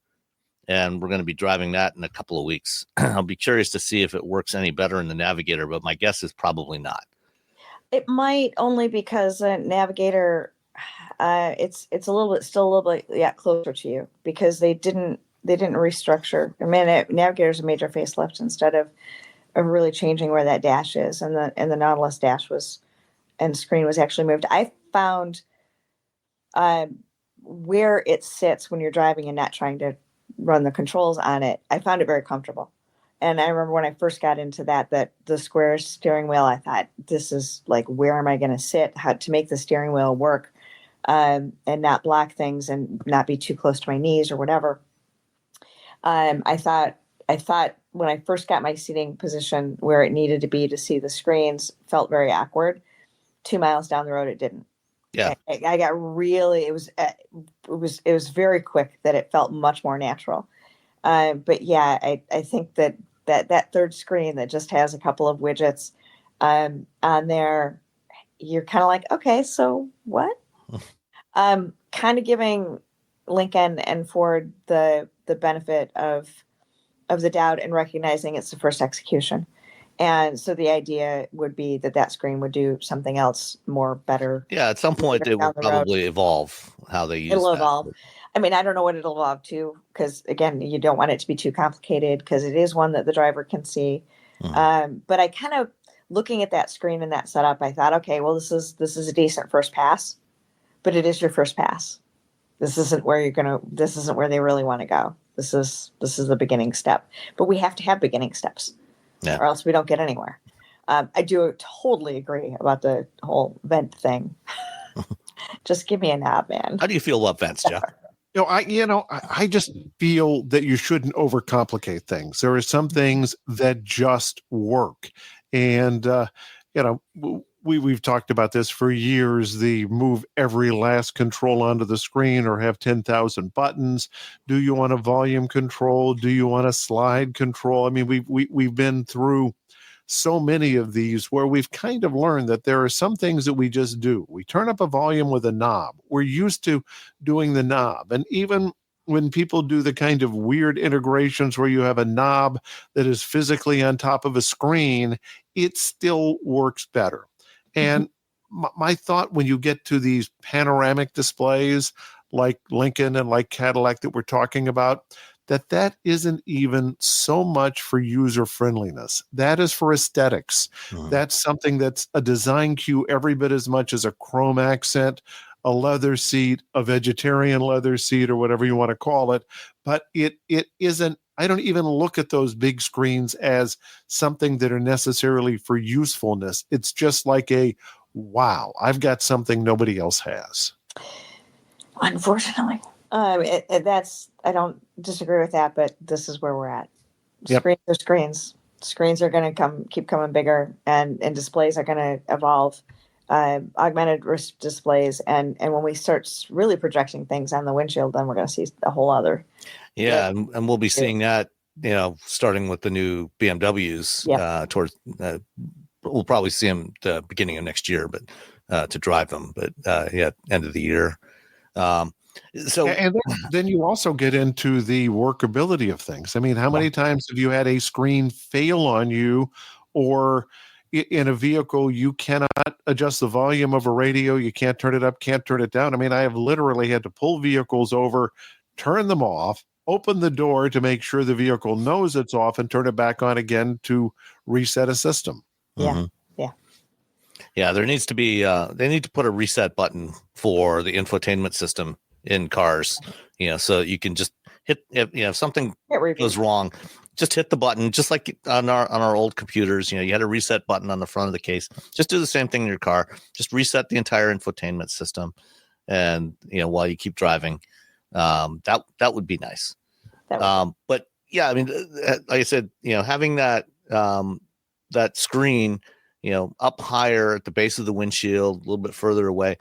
and we're going to be driving that in a couple of weeks. I'll be curious to see if it works any better in the Navigator, but my guess is probably not. It might, only because Navigator, it's still a little bit closer to you, because they didn't restructure. I mean, Navigator's a major facelift instead of really changing where that dash is, and the Nautilus dash and screen was actually moved. I found where it sits when you're driving and not trying to run the controls on it, I found it very comfortable. And I remember when I first got into that the square steering wheel, I thought, this is like, where am I going to sit? How to make the steering wheel work and not block things and not be too close to my knees or whatever. I thought when I first got my seating position where it needed to be to see the screens, felt very awkward. 2 miles down the road, it didn't. Yeah, I got really, it was very quick that it felt much more natural. But yeah, I think that third screen that just has a couple of widgets on there, you're kind of like, okay, so what? Kind of giving Lincoln and Ford the benefit of the doubt and recognizing it's the first execution. And so the idea would be that screen would do something else more better. Yeah, at some point it will probably evolve how they use it. It'll evolve. I mean, I don't know what it'll evolve to, because again, you don't want it to be too complicated, because it is one that the driver can see. Mm-hmm. But I kind of, looking at that screen and that setup, I thought, okay, well, this is a decent first pass, but it is your first pass. This isn't where this isn't where they really want to go. This is the beginning step, but we have to have beginning steps, or else we don't get anywhere. I do totally agree about the whole vent thing. Just give me a knob, man. How do you feel about vents, Jeff? I just feel that you shouldn't overcomplicate things. There are some things that just work. And, we've talked about this for years, the move every last control onto the screen or have 10,000 buttons. Do you want a volume control? Do you want a slide control? I mean, we've been through so many of these where we've kind of learned that there are some things that we just do. We turn up a volume with a knob. We're used to doing the knob. And even when people do the kind of weird integrations where you have a knob that is physically on top of a screen, it still works better. And my thought, when you get to these panoramic displays like Lincoln and like Cadillac that we're talking about, that isn't even so much for user friendliness. That is for aesthetics. Mm-hmm. That's something that's a design cue every bit as much as a chrome accent, a leather seat, a vegetarian leather seat, or whatever you want to call it. But it isn't, I don't even look at those big screens as something that are necessarily for usefulness. It's just like wow, I've got something nobody else has. Unfortunately. I don't disagree with that, but this is where we're at. Screens are screens. Screens are going to keep coming bigger, and displays are going to evolve. Augmented displays, and when we start really projecting things on the windshield, then we're going to see a whole other. Yeah, and we'll be seeing that, starting with the new BMWs towards. We'll probably see them the beginning of next year, but to drive them, but end of the year. So And then you also get into the workability of things. I mean, how many times have you had a screen fail on you, or in a vehicle you cannot adjust the volume of a radio, you can't turn it up, can't turn it down? I mean, I have literally had to pull vehicles over, turn them off, open the door to make sure the vehicle knows it's off, and turn it back on again to reset a system. Yeah. Mhm. Yeah. Yeah, there needs to be they need to put a reset button for the infotainment system in cars, so you can just hit, if something goes wrong, just hit the button, just like on our old computers. You had a reset button on the front of the case. Just do the same thing in your car. Just reset the entire infotainment system, and while you keep driving, that would be nice. But yeah, I mean, like I said, having that that screen, up higher at the base of the windshield, a little bit further away.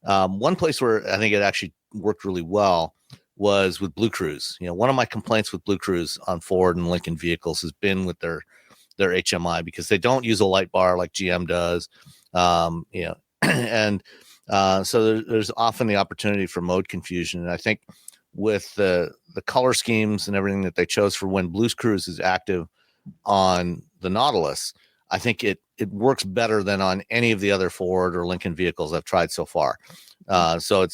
One place where I think it actually worked really well was with Blue Cruise. One of my complaints with Blue Cruise on Ford and Lincoln vehicles has been with their HMI, because they don't use a light bar like GM does. And so there's often the opportunity for mode confusion. And I think with the color schemes and everything that they chose for when Blue Cruise is active on the Nautilus, I think it works better than on any of the other Ford or Lincoln vehicles I've tried so far. So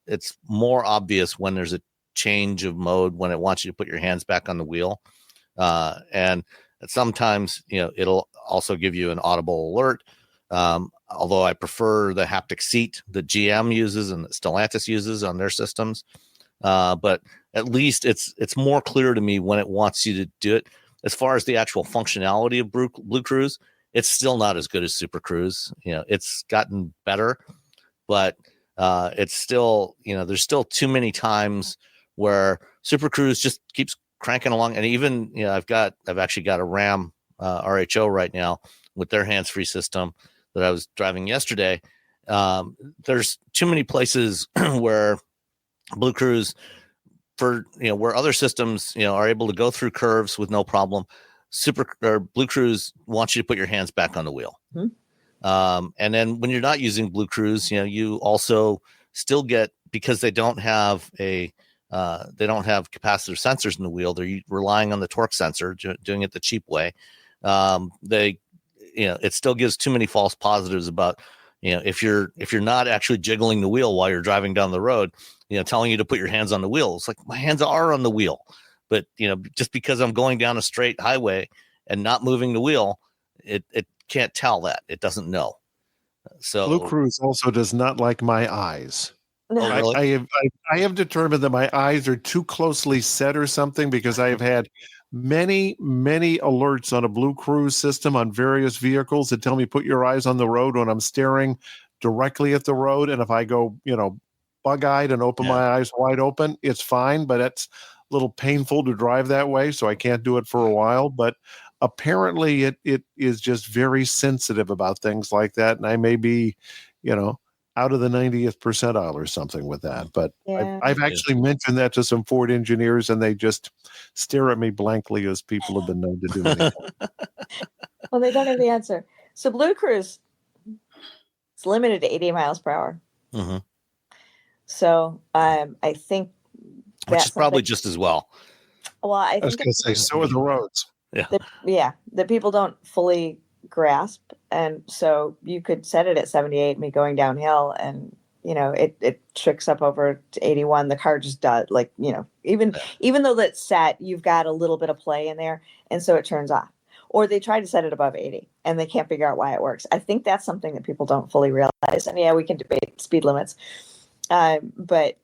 it's more obvious when there's a change of mode, when it wants you to put your hands back on the wheel. And sometimes, it'll also give you an audible alert. Although I prefer the haptic seat that GM uses and that Stellantis uses on their systems. But at least it's more clear to me when it wants you to do it. As far as the actual functionality of Blue Cruise, it's still not as good as Super Cruise. It's gotten better, but it's still, there's still too many times where Super Cruise just keeps cranking along. And even, I've actually got a Ram RHO right now with their hands-free system that I was driving yesterday. There's too many places where Blue Cruise, for where other systems are able to go through curves with no problem, Blue Cruise wants you to put your hands back on the wheel. Mm-hmm. And then when you're not using Blue Cruise, you also still get, because they don't have capacitor sensors in the wheel, they're relying on the torque sensor, doing it the cheap way. It still gives too many false positives about, if you're not actually jiggling the wheel while you're driving down the road, telling you to put your hands on the wheel. It's like, my hands are on the wheel, but just because I'm going down a straight highway and not moving the wheel, it can't tell that. It doesn't know. So Blue Cruise also does not like my eyes. No. Oh, really? I have determined that my eyes are too closely set or something, because I have had many alerts on a Blue Cruise system on various vehicles that tell me put your eyes on the road when I'm staring directly at the road. And if I go, bug-eyed and open my eyes wide open, it's fine, but it's a little painful to drive that way, so I can't do it for a while. But apparently it is just very sensitive about things like that, and I may be, out of the 90th percentile or something with that. But I've actually mentioned that to some Ford engineers, and they just stare at me blankly, as people have been known to do anymore. Well, they don't have the answer. So Blue Cruise, it's limited to 80 miles per hour. Mm-hmm. So I think which is probably just as well. Well, I was think going to say, so are the roads. That people don't fully grasp. And so you could set it at 78, me going downhill, and it tricks up over to 81. The car just does, even though that's set, you've got a little bit of play in there, and so it turns off. Or they try to set it above 80 and they can't figure out why it works. I think that's something that people don't fully realize. And we can debate speed limits, but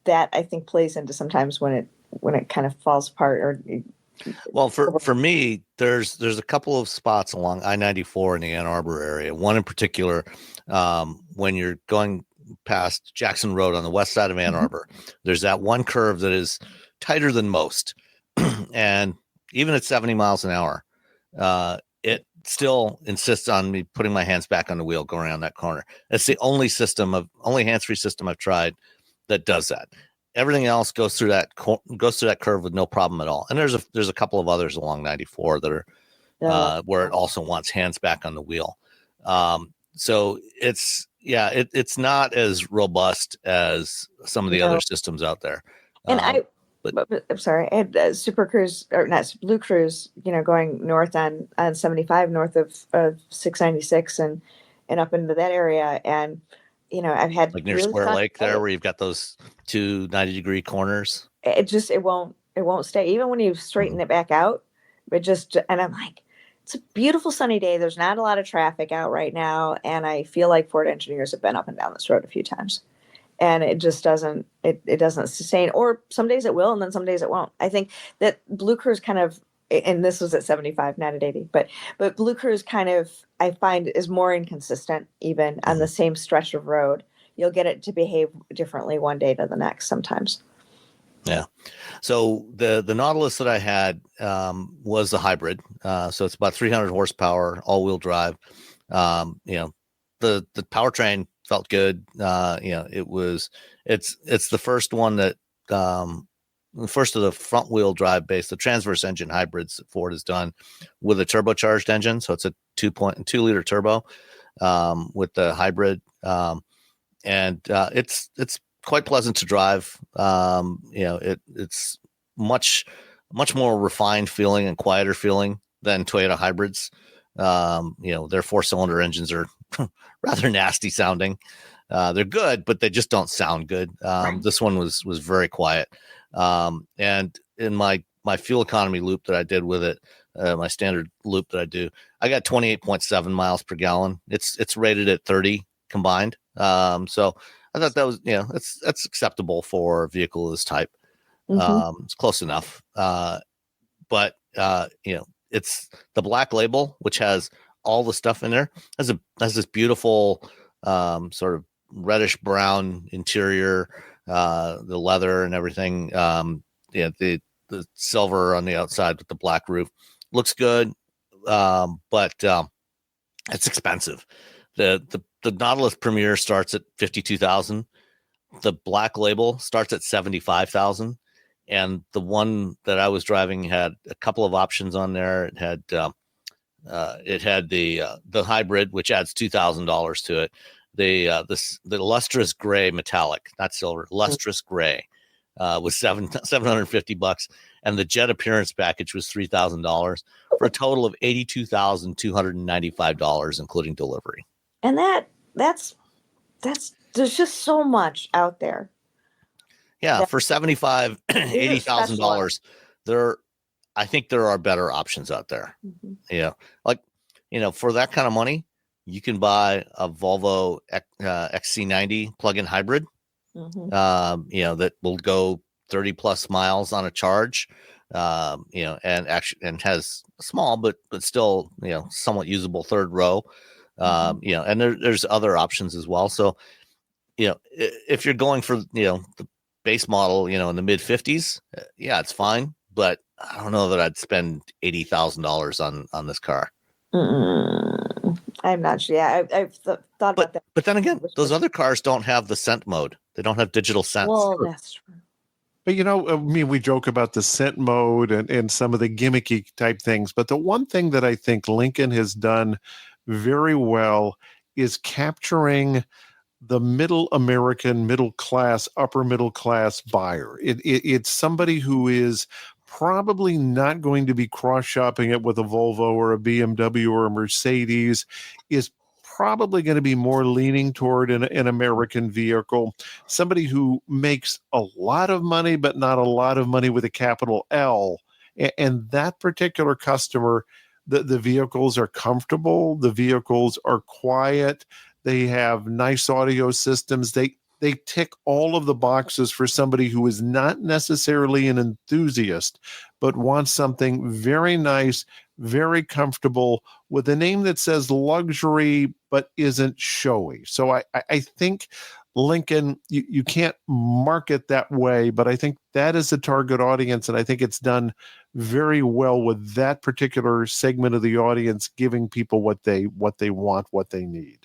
that, I think, plays into sometimes when it kind of falls apart. Well, for me, there's a couple of spots along I-94 in the Ann Arbor area. One in particular, when you're going past Jackson Road on the west side of Ann Arbor, there's that one curve that is tighter than most. And even at 70 miles an hour, it still insists on me putting my hands back on the wheel going around that corner. That's the only hands-free system I've tried that does that. Everything else goes through that curve with no problem at all. And there's a couple of others along 94 that are where it also wants hands back on the wheel. So it's yeah, it's not as robust as some of the No. other systems out there. And but- I'm sorry, I had Super Cruise or not Blue Cruise, going north on 75 north of 696 and up into that area. And, I've had like near really Square fun Lake there, days. where you've got those two 90-degree corners. It won't stay. Even when you straighten it back out, and I'm like, it's a beautiful sunny day. There's not a lot of traffic out right now. And I feel like Ford engineers have been up and down this road a few times. And it just doesn't sustain, or some days it will and then some days it won't. I think that Blue Cruise kind of, and this was at 75 not at 80, but Blue Cruise kind of, I find, is more inconsistent even on the same stretch of road. You'll get it to behave differently one day to the next sometimes. Yeah. So the Nautilus that I had was the hybrid. So it's about 300 horsepower, all-wheel drive. The powertrain felt good. It's the first one that first of the front wheel drive base, the transverse engine hybrids that Ford has done with a turbocharged engine. So it's a 2.2 liter turbo with the hybrid. And it's quite pleasant to drive. It's much more refined feeling and quieter feeling than Toyota hybrids. Their 4-cylinder engines are rather nasty sounding. They're good, but they just don't sound good. This one was very quiet. And in my fuel economy loop that I did with it, my standard loop that I do, I got 28.7 miles per gallon. It's rated at 30 combined. So I thought that was, that's acceptable for a vehicle of this type. It's close enough. But it's the Black Label, which has all the stuff in there, has this beautiful sort of reddish brown interior, the leather and everything. The silver on the outside with the black roof looks good, but it's expensive. The Nautilus Premier starts at $52,000. The Black Label starts at $75,000. And the one that I was driving had a couple of options on there. It had the hybrid, which adds $2,000 to it. The lustrous gray metallic, not silver, lustrous gray, was $750, and the jet appearance package was $3,000 for a total of $82,295, including delivery. And that's there's just so much out there. Yeah, for $75,000, $80,000, I think there are better options out there. Mm-hmm. Yeah, for that kind of money, you can buy a Volvo XC90 plug-in hybrid. Mm-hmm. That will go 30 plus miles on a charge. And has a small but still somewhat usable third row. And there's other options as well. So if you're going for the base model, in the mid 50s, it's fine. But I don't know that I'd spend $80,000 on this car. I'm not sure. Yeah, I've thought about that. But then again, those other cars don't have the scent mode. They don't have digital scents. Well, that's true. But we joke about the scent mode and some of the gimmicky type things. But the one thing that I think Lincoln has done very well is capturing the middle American, middle class, upper middle class buyer. It's somebody who is probably not going to be cross-shopping it with a Volvo or a BMW or a Mercedes, is probably going to be more leaning toward an American vehicle, somebody who makes a lot of money, but not a lot of money with a capital L. And that particular customer, the vehicles are comfortable, the vehicles are quiet, they have nice audio systems, they tick all of the boxes for somebody who is not necessarily an enthusiast, but wants something very nice, very comfortable, with a name that says luxury, but isn't showy. So I think Lincoln, you can't market that way, but I think that is the target audience, and I think it's done very well with that particular segment of the audience, giving people what they want, what they need.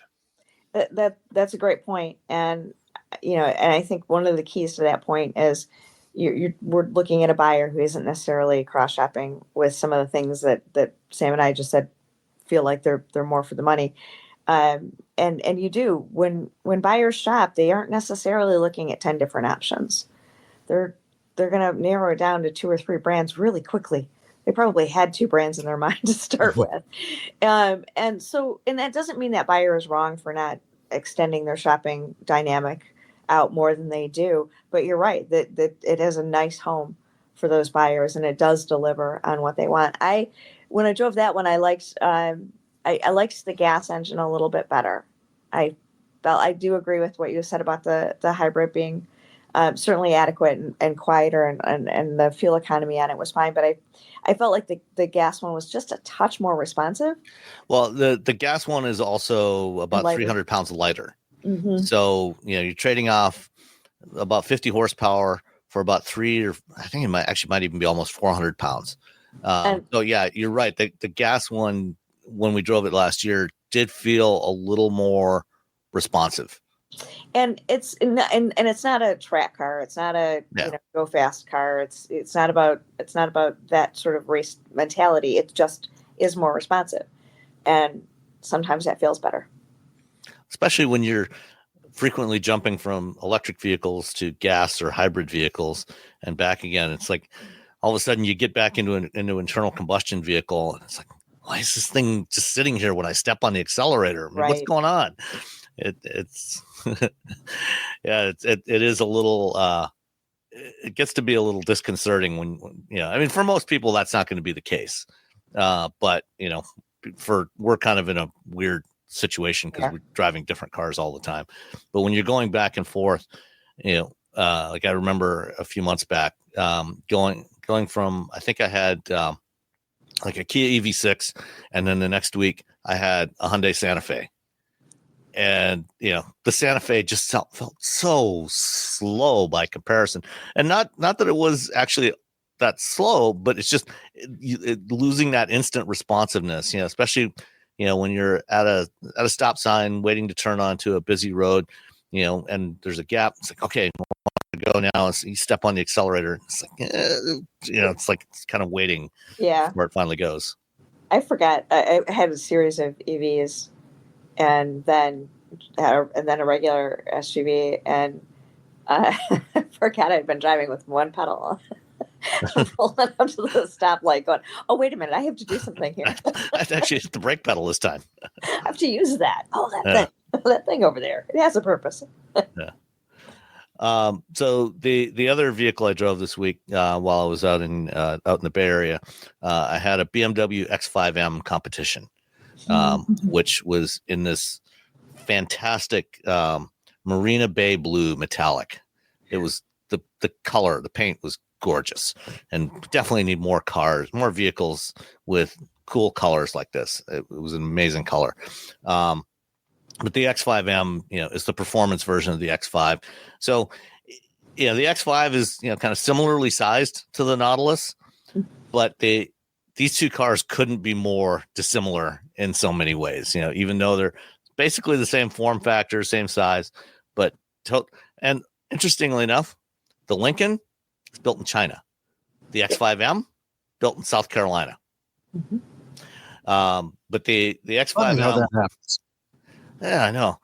That's a great point. And and I think one of the keys to that point is we're looking at a buyer who isn't necessarily cross shopping with some of the things that Sam and I just said, feel like they're more for the money. And you do when buyers shop, they aren't necessarily looking at 10 different options. They're going to narrow it down to 2 or 3 brands really quickly. They probably had 2 brands in their mind to start with. And that doesn't mean that buyer is wrong for not extending their shopping dynamic out more than they do. But you're right that it is a nice home for those buyers, and it does deliver on what they want. When I drove that one, I liked the gas engine a little bit better. I do agree with what you said about the hybrid being certainly adequate and quieter, and the fuel economy on it was fine. But I felt like the gas one was just a touch more responsive. Well, the gas one is also about Lighter. 300 pounds lighter. Mm-hmm. So, you're trading off about 50 horsepower for about 3, or I think it might even be almost 400 pounds. So yeah, you're right. The gas one, when we drove it last year, did feel a little more responsive. And it's not a track car. It's not a go fast car. It's not about that sort of race mentality. It just is more responsive, and sometimes that feels better. Especially when you're frequently jumping from electric vehicles to gas or hybrid vehicles and back again. It's like all of a sudden you get back into an internal combustion vehicle, and it's like, why is this thing just sitting here when I step on the accelerator? I mean, Right. What's going on? It's yeah, it is a little it gets to be a little disconcerting when I mean, for most people that's not going to be the case, but we're kind of in a weird situation because we're driving different cars all the time. But when you're going back and forth, like I remember a few months back, going from, I think I had like a Kia EV6, and then the next week I had a Hyundai Santa Fe. And, the Santa Fe just felt so slow by comparison. And not that it was actually that slow, but it's just losing that instant responsiveness, especially, when you're at a stop sign waiting to turn onto a busy road, and there's a gap. It's like, okay, go now. And you step on the accelerator. It's like, it's kind of waiting where it finally goes. I forgot. I had a series of EVs, and then a regular SUV, and I forgot I'd been driving with one pedal. Rolling up to the stoplight, going, "Oh, wait a minute! I have to do something here. I actually hit the brake pedal this time. I have to use that. Oh, that thing over there. It has a purpose." Yeah. So the other vehicle I drove this week while I was out in the Bay Area, I had a BMW X5M competition, which was in this fantastic Marina Bay blue metallic. It was the color, the paint was gorgeous, and definitely need more vehicles with cool colors like this. It was an amazing color. But the X5M, is the performance version of the X5. So, the X5 is, kind of similarly sized to the Nautilus, but these two cars couldn't be more dissimilar in so many ways, even though they're basically the same form factor, same size, but and interestingly enough, the Lincoln is built in China. The X5M built in South Carolina. Mm-hmm. But the X5M, Funny how that happens. Yeah, I know.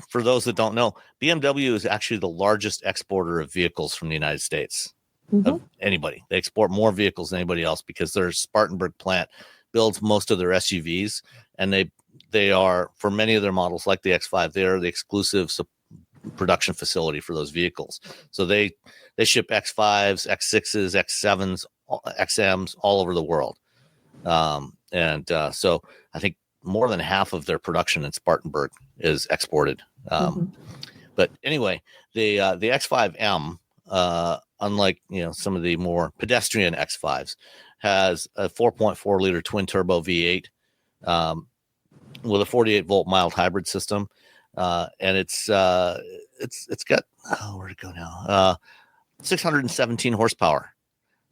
For those that don't know, BMW is actually the largest exporter of vehicles from the United States. Mm-hmm. Of anybody. They export more vehicles than anybody else because their Spartanburg plant builds most of their SUVs, and they are, for many of their models like the X5, they are the exclusive production facility for those vehicles. So they ship X5s, X6s, X7s, XMs all over the world. So I think more than half of their production in Spartanburg is exported. But anyway, the X5M, unlike some of the more pedestrian X5s, has a 4.4 liter twin turbo V8 with a 48 volt mild hybrid system, and it's got where'd it go now? 617 horsepower,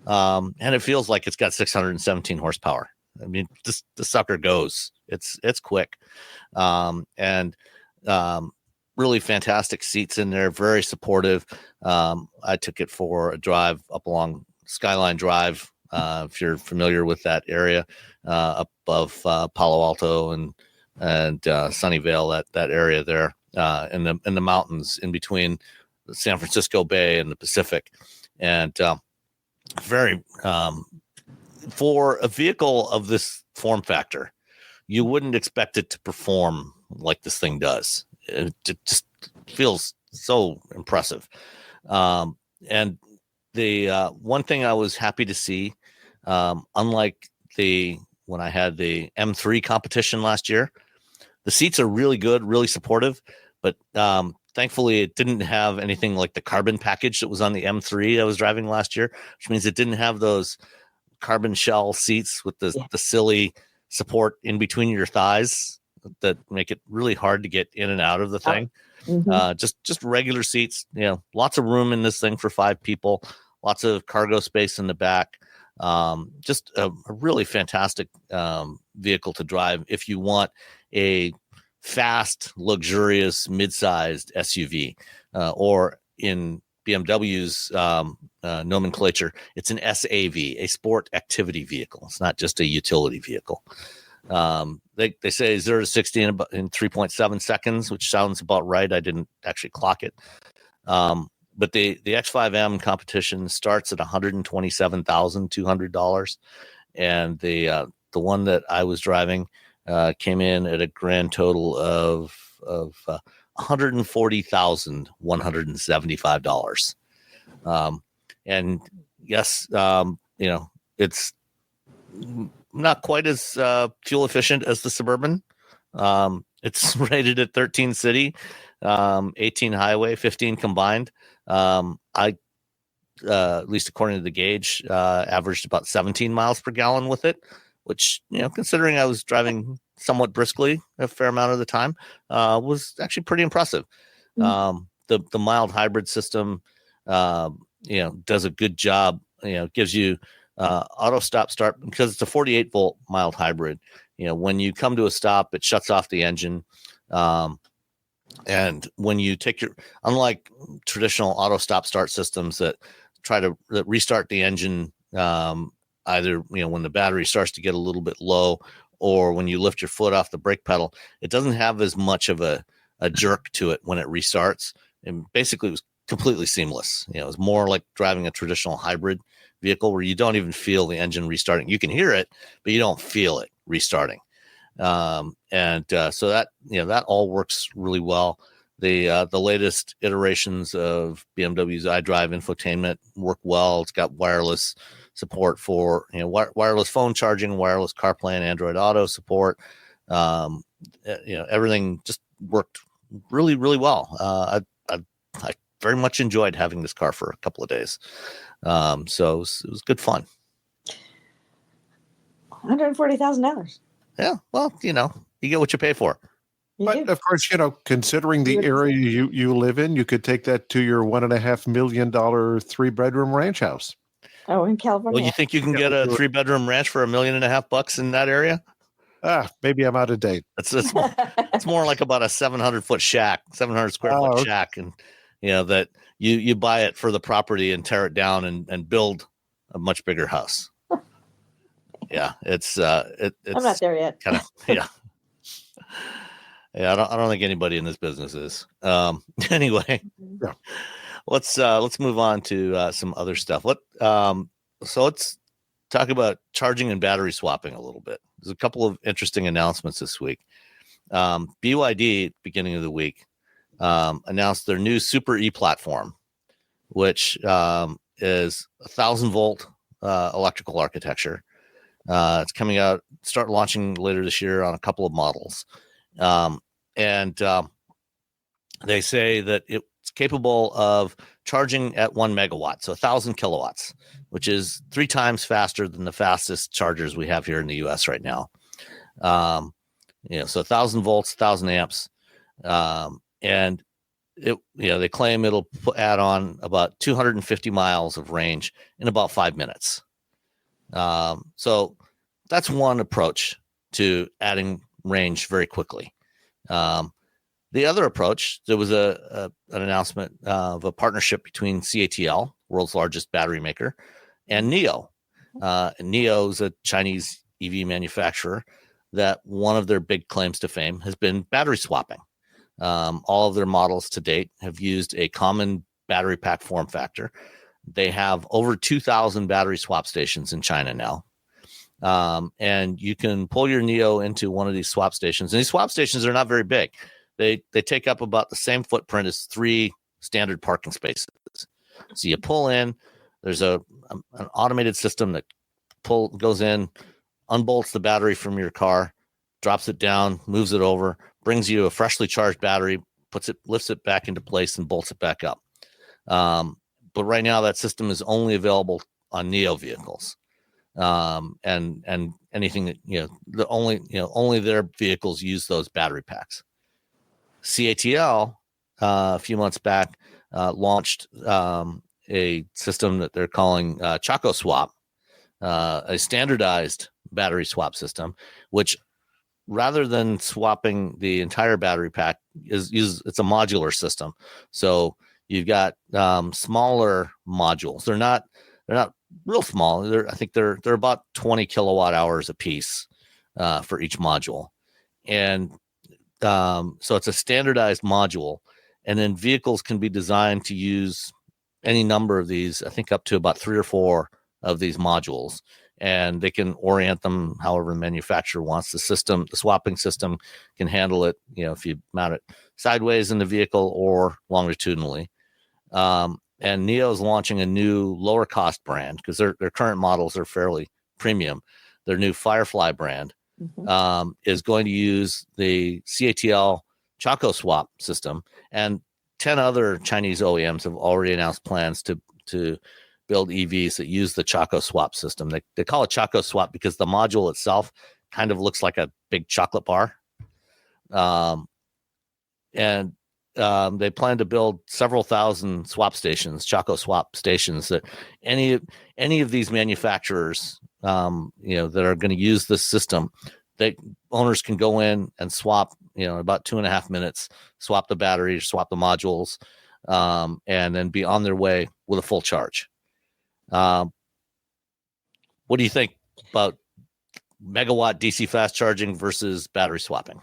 and it feels like it's got 617 horsepower. I mean, the sucker goes. It's quick, and really fantastic seats in there. Very supportive. I took it for a drive up along Skyline Drive if you're familiar with that area up above Palo Alto and Sunnyvale, that area there in the mountains in between the San Francisco Bay and the Pacific, and very for a vehicle of this form factor, you wouldn't expect it to perform like this thing does. It just feels so impressive. And the one thing I was happy to see, unlike when I had the M3 competition last year, the seats are really good, really supportive, but thankfully it didn't have anything like the carbon package that was on the M3 I was driving last year, which means it didn't have those carbon shell seats with the silly support in between your thighs that make it really hard to get in and out of the thing. Mm-hmm. Just regular seats, lots of room in this thing for 5 people, lots of cargo space in the back. Just a really fantastic vehicle to drive if you want a fast, luxurious, mid-sized SUV, or in BMW's nomenclature, it's an SAV, a sport activity vehicle. It's not just a utility vehicle. They say 0 to 60 in 3.7 seconds, which sounds about right. I didn't actually clock it. But the X5M competition starts at $127,200, and the one that I was driving came in at a grand total of $140,175. And yes, it's not quite as fuel efficient as the Suburban. It's rated at 13 city, 18 highway, 15 combined. I at least according to the gauge, averaged about 17 miles per gallon with it, which, considering I was driving somewhat briskly a fair amount of the time, was actually pretty impressive. Mm-hmm. The mild hybrid system, does a good job. Gives you auto stop start because it's a 48 volt mild hybrid. When you come to a stop, it shuts off the engine. And when you unlike traditional auto stop start systems that try to restart the engine, either, when the battery starts to get a little bit low or when you lift your foot off the brake pedal, it doesn't have as much of a jerk to it when it restarts. And basically it was completely seamless. It was more like driving a traditional hybrid vehicle where you don't even feel the engine restarting. You can hear it, but you don't feel it restarting. So that, that all works really well. The latest iterations of BMW's iDrive infotainment work well. It's got wireless support for, wireless phone charging, wireless CarPlay and Android Auto support. Everything just worked really, really well. I very much enjoyed having this car for a couple of days. So it was good fun. $140,000. Yeah. Well, you get what you pay for. But of course, considering the area you live in, you could take that to your $1.5 million 3-bedroom ranch house. Oh, in California. Well, you think you can get a 3-bedroom ranch for $1.5 million in that area? Maybe I'm out of date. It's more like about a 700-foot shack, 700 square foot shack, and that you buy it for the property and tear it down and build a much bigger house. Yeah, it's I'm not there yet. Kind of, yeah. Yeah, I don't think anybody in this business is. Anyway, yeah. Let's move on to some other stuff. So let's talk about charging and battery swapping a little bit. There's a couple of interesting announcements this week. BYD, beginning of the week, announced their new Super E platform, which is 1,000-volt electrical architecture. It's coming out, start launching later this year on a couple of models. And they say that it's capable of charging at 1 megawatt, so 1,000 kilowatts, which is 3 times faster than the fastest chargers we have here in the US right now. So 1,000 volts, 1,000 amps. And they claim it'll add on about 250 miles of range in about 5 minutes. So that's one approach to adding range very quickly. The other approach, there was an announcement of a partnership between CATL, world's largest battery maker, and NIO. NIO is a Chinese EV manufacturer that one of their big claims to fame has been battery swapping. All of their models to date have used a common battery pack form factor. They have over 2,000 battery swap stations in China now. And you can pull your NIO into one of these swap stations. And these swap stations are not very big. They take up about the same footprint as 3 standard parking spaces. So you pull in, there's an automated system that goes in, unbolts the battery from your car, drops it down, moves it over, brings you a freshly charged battery, lifts it back into place and bolts it back up. But right now that system is only available on NIO vehicles. And anything that, only their vehicles use those battery packs. CATL, a few months back, launched a system that they're calling Chaco Swap, a standardized battery swap system, which rather than swapping the entire battery pack, it's a modular system. So you've got smaller modules. They're not real small. I think they're about 20 kilowatt hours a piece for each module, and so it's a standardized module. And then vehicles can be designed to use any number of these. I think up to about 3 or 4 of these modules, and they can orient them however the manufacturer wants. The swapping system can handle it. If you mount it sideways in the vehicle or longitudinally. And NIO is launching a new lower cost brand because their current models are fairly premium. Their new Firefly brand is going to use the CATL Chaco Swap system, and 10 other Chinese OEMs have already announced plans to build EVs that use the Chaco Swap system. They call it Chaco Swap because the module itself kind of looks like a big chocolate bar. They plan to build several thousand swap stations, Chaco Swap stations, that any of these manufacturers, that are going to use this system, that owners can go in and swap, in about 2.5 minutes, swap the battery, swap the modules, and then be on their way with a full charge. What do you think about megawatt DC fast charging versus battery swapping?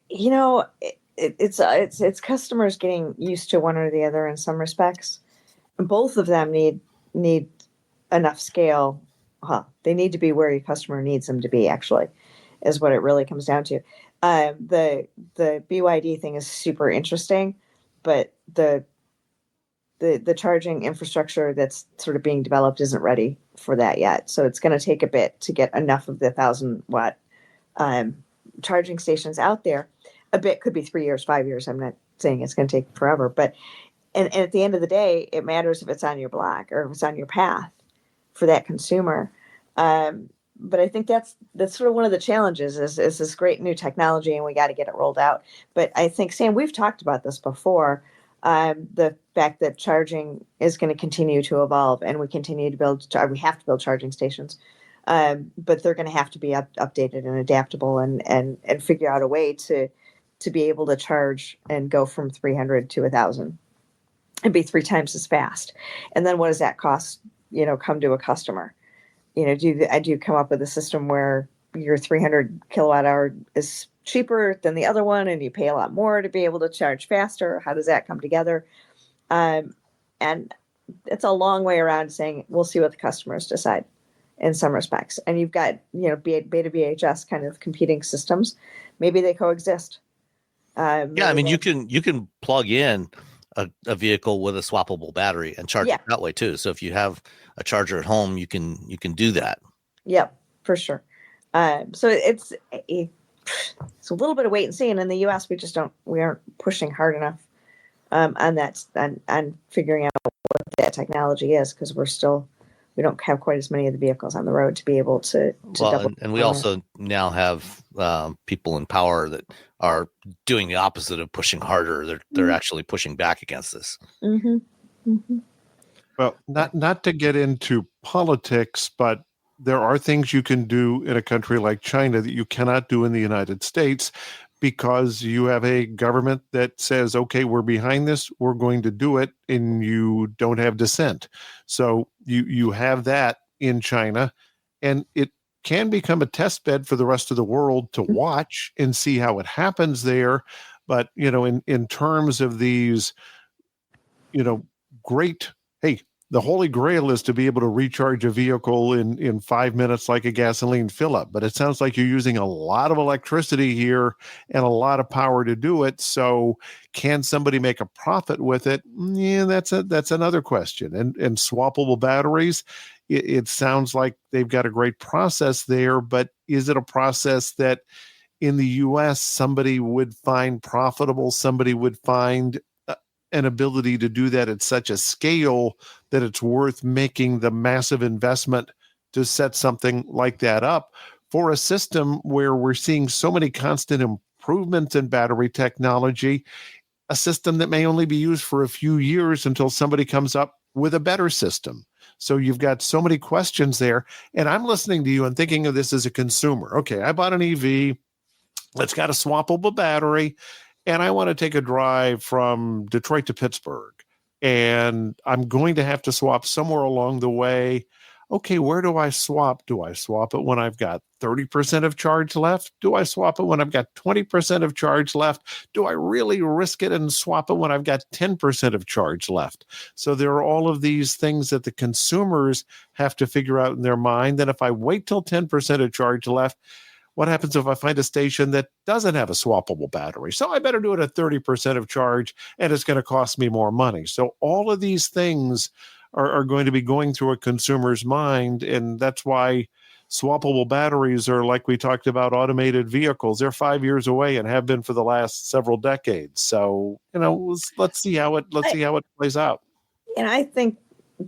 It's customers getting used to one or the other in some respects. Both of them need enough scale. They need to be where your customer needs them to be, actually, is what it really comes down to. The BYD thing is super interesting, but the charging infrastructure that's sort of being developed isn't ready for that yet. So it's going to take a bit to get enough of the 1,000-watt charging stations out there. A bit could be 3 years, 5 years. I'm not saying it's going to take forever, but and at the end of the day, it matters if it's on your block or if it's on your path for that consumer. But I think that's sort of one of the challenges is this great new technology, and we got to get it rolled out. But I think, Sam, we've talked about this before. The fact that charging is going to continue to evolve, and we continue to we have to build charging stations, but they're going to have to be updated and adaptable, and figure out a way to be able to charge and go from 300 to 1,000 and be 3 times as fast. And then what does that cost, come to a customer? Do you come up with a system where your 300 kilowatt hour is cheaper than the other one and you pay a lot more to be able to charge faster? How does that come together? And it's a long way around saying, we'll see what the customers decide in some respects. And you've got, Beta BHS kind of competing systems. Maybe they coexist. You can plug in a vehicle with a swappable battery and charge it that way too. So if you have a charger at home, you can do that. Yep, for sure. So it's a little bit of wait and see. And in the U.S., we aren't pushing hard enough on that, on figuring out what that technology is, because we don't have quite as many of the vehicles on the road to be able to double. And we also now have people in power that are doing the opposite of pushing harder. They're actually pushing back against this. Mm-hmm. Mm-hmm. Well, not to get into politics, but there are things you can do in a country like China that you cannot do in the United States, because you have a government that says, okay, we're behind this, we're going to do it, and you don't have dissent. So you have that in China, and it can become a test bed for the rest of the world to watch and see how it happens there. But, in terms of these, great, hey, the holy grail is to be able to recharge a vehicle in 5 minutes like a gasoline fill up. But it sounds like you're using a lot of electricity here and a lot of power to do it. So can somebody make a profit with it? Yeah, that's another question. And swappable batteries, it sounds like they've got a great process there, but is it a process that in the US somebody would find profitable, somebody would find an ability to do that at such a scale that it's worth making the massive investment to set something like that up for a system where we're seeing so many constant improvements in battery technology, a system that may only be used for a few years until somebody comes up with a better system. So you've got so many questions there. And I'm listening to you and thinking of this as a consumer. Okay, I bought an EV. It's got a swappable battery, and I want to take a drive from Detroit to Pittsburgh, and I'm going to have to swap somewhere along the way. Okay, where do I swap? Do I swap it when I've got 30% of charge left? Do I swap it when I've got 20% of charge left? Do I really risk it and swap it when I've got 10% of charge left? So there are all of these things that the consumers have to figure out in their mind. And if I wait till 10% of charge left, what happens if I find a station that doesn't have a swappable battery? So I better do it at 30% of charge, and it's going to cost me more money. So all of these things are going to be going through a consumer's mind, and that's why swappable batteries are, like we talked about, automated vehicles. They're 5 years away and have been for the last several decades. So, let's see how it plays out. And I think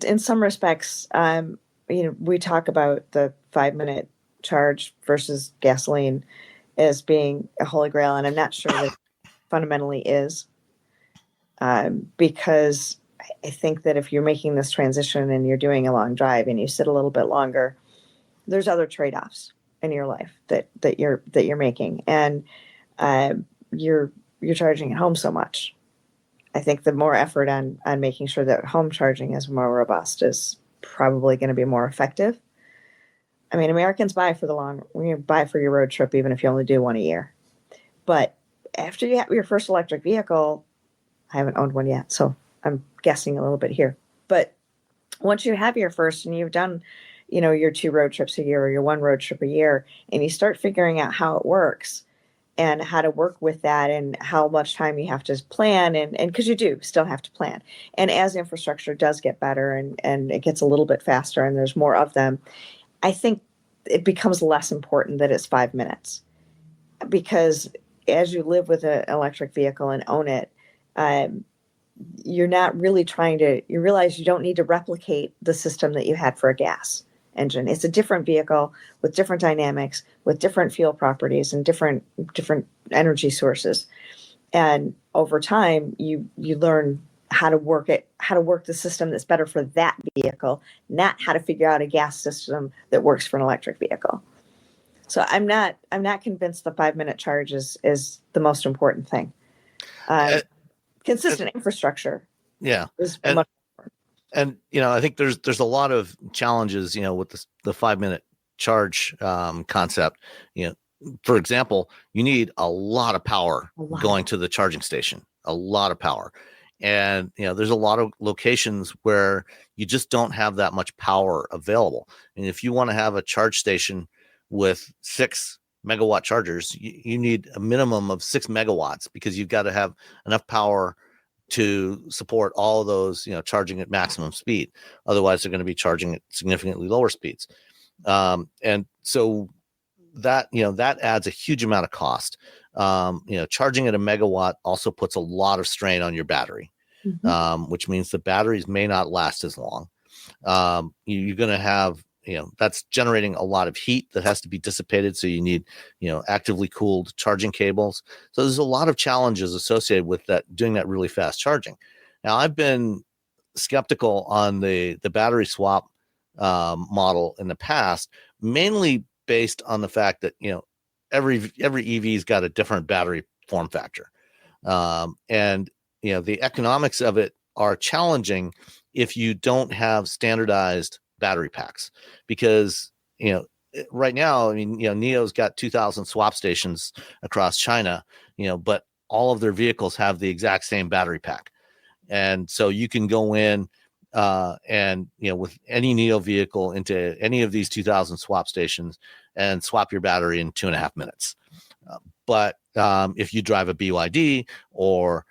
in some respects, we talk about the 5-minute charge versus gasoline as being a holy grail, and I'm not sure that fundamentally is, because I think that if you're making this transition and you're doing a long drive and you sit a little bit longer, there's other trade-offs in your life that you're making, and you're charging at home so much. I think the more effort on making sure that home charging is more robust is probably going to be more effective. I mean, Americans buy for your road trip, even if you only do one a year. But after you have your first electric vehicle, I haven't owned one yet, so I'm guessing a little bit here. But once you have your first and you've done, your 2 road trips a year or your 1 road trip a year, and you start figuring out how it works and how to work with that and how much time you have to plan, and because you do still have to plan. And as infrastructure does get better and it gets a little bit faster and there's more of them, I think it becomes less important that it's 5 minutes, because as you live with an electric vehicle and own it, you're not really you realize you don't need to replicate the system that you had for a gas engine. It's a different vehicle with different dynamics, with different fuel properties and different energy sources. And over time, you learn how to work the system that's better for that vehicle, not how to figure out a gas system that works for an electric vehicle. So I'm not convinced the 5-minute charge is the most important thing. Consistent infrastructure. Yeah. Is and, much and I think there's a lot of challenges, with the 5-minute charge concept. For example, you need a lot of power going to the charging station, a lot of power. And, there's a lot of locations where you just don't have that much power available. And if you want to have a charge station with 6 megawatt chargers, you need a minimum of 6 megawatts, because you've got to have enough power to support all of those, charging at maximum speed. Otherwise, they're going to be charging at significantly lower speeds. And so that adds a huge amount of cost. Charging at a megawatt also puts a lot of strain on your battery, which means the batteries may not last as long. You're going to have, that's generating a lot of heat that has to be dissipated. So you need, actively cooled charging cables. So there's a lot of challenges associated with that, doing that really fast charging. Now, I've been skeptical on the battery swap model in the past, mainly based on the fact that, every EV's got a different battery form factor. And, the economics of it are challenging if you don't have standardized battery packs, because right now, I mean, NIO's got 2,000 swap stations across China, but all of their vehicles have the exact same battery pack. And so you can go in and, with any NIO vehicle into any of these 2,000 swap stations and swap your battery in 2.5 minutes. But if you drive a BYD or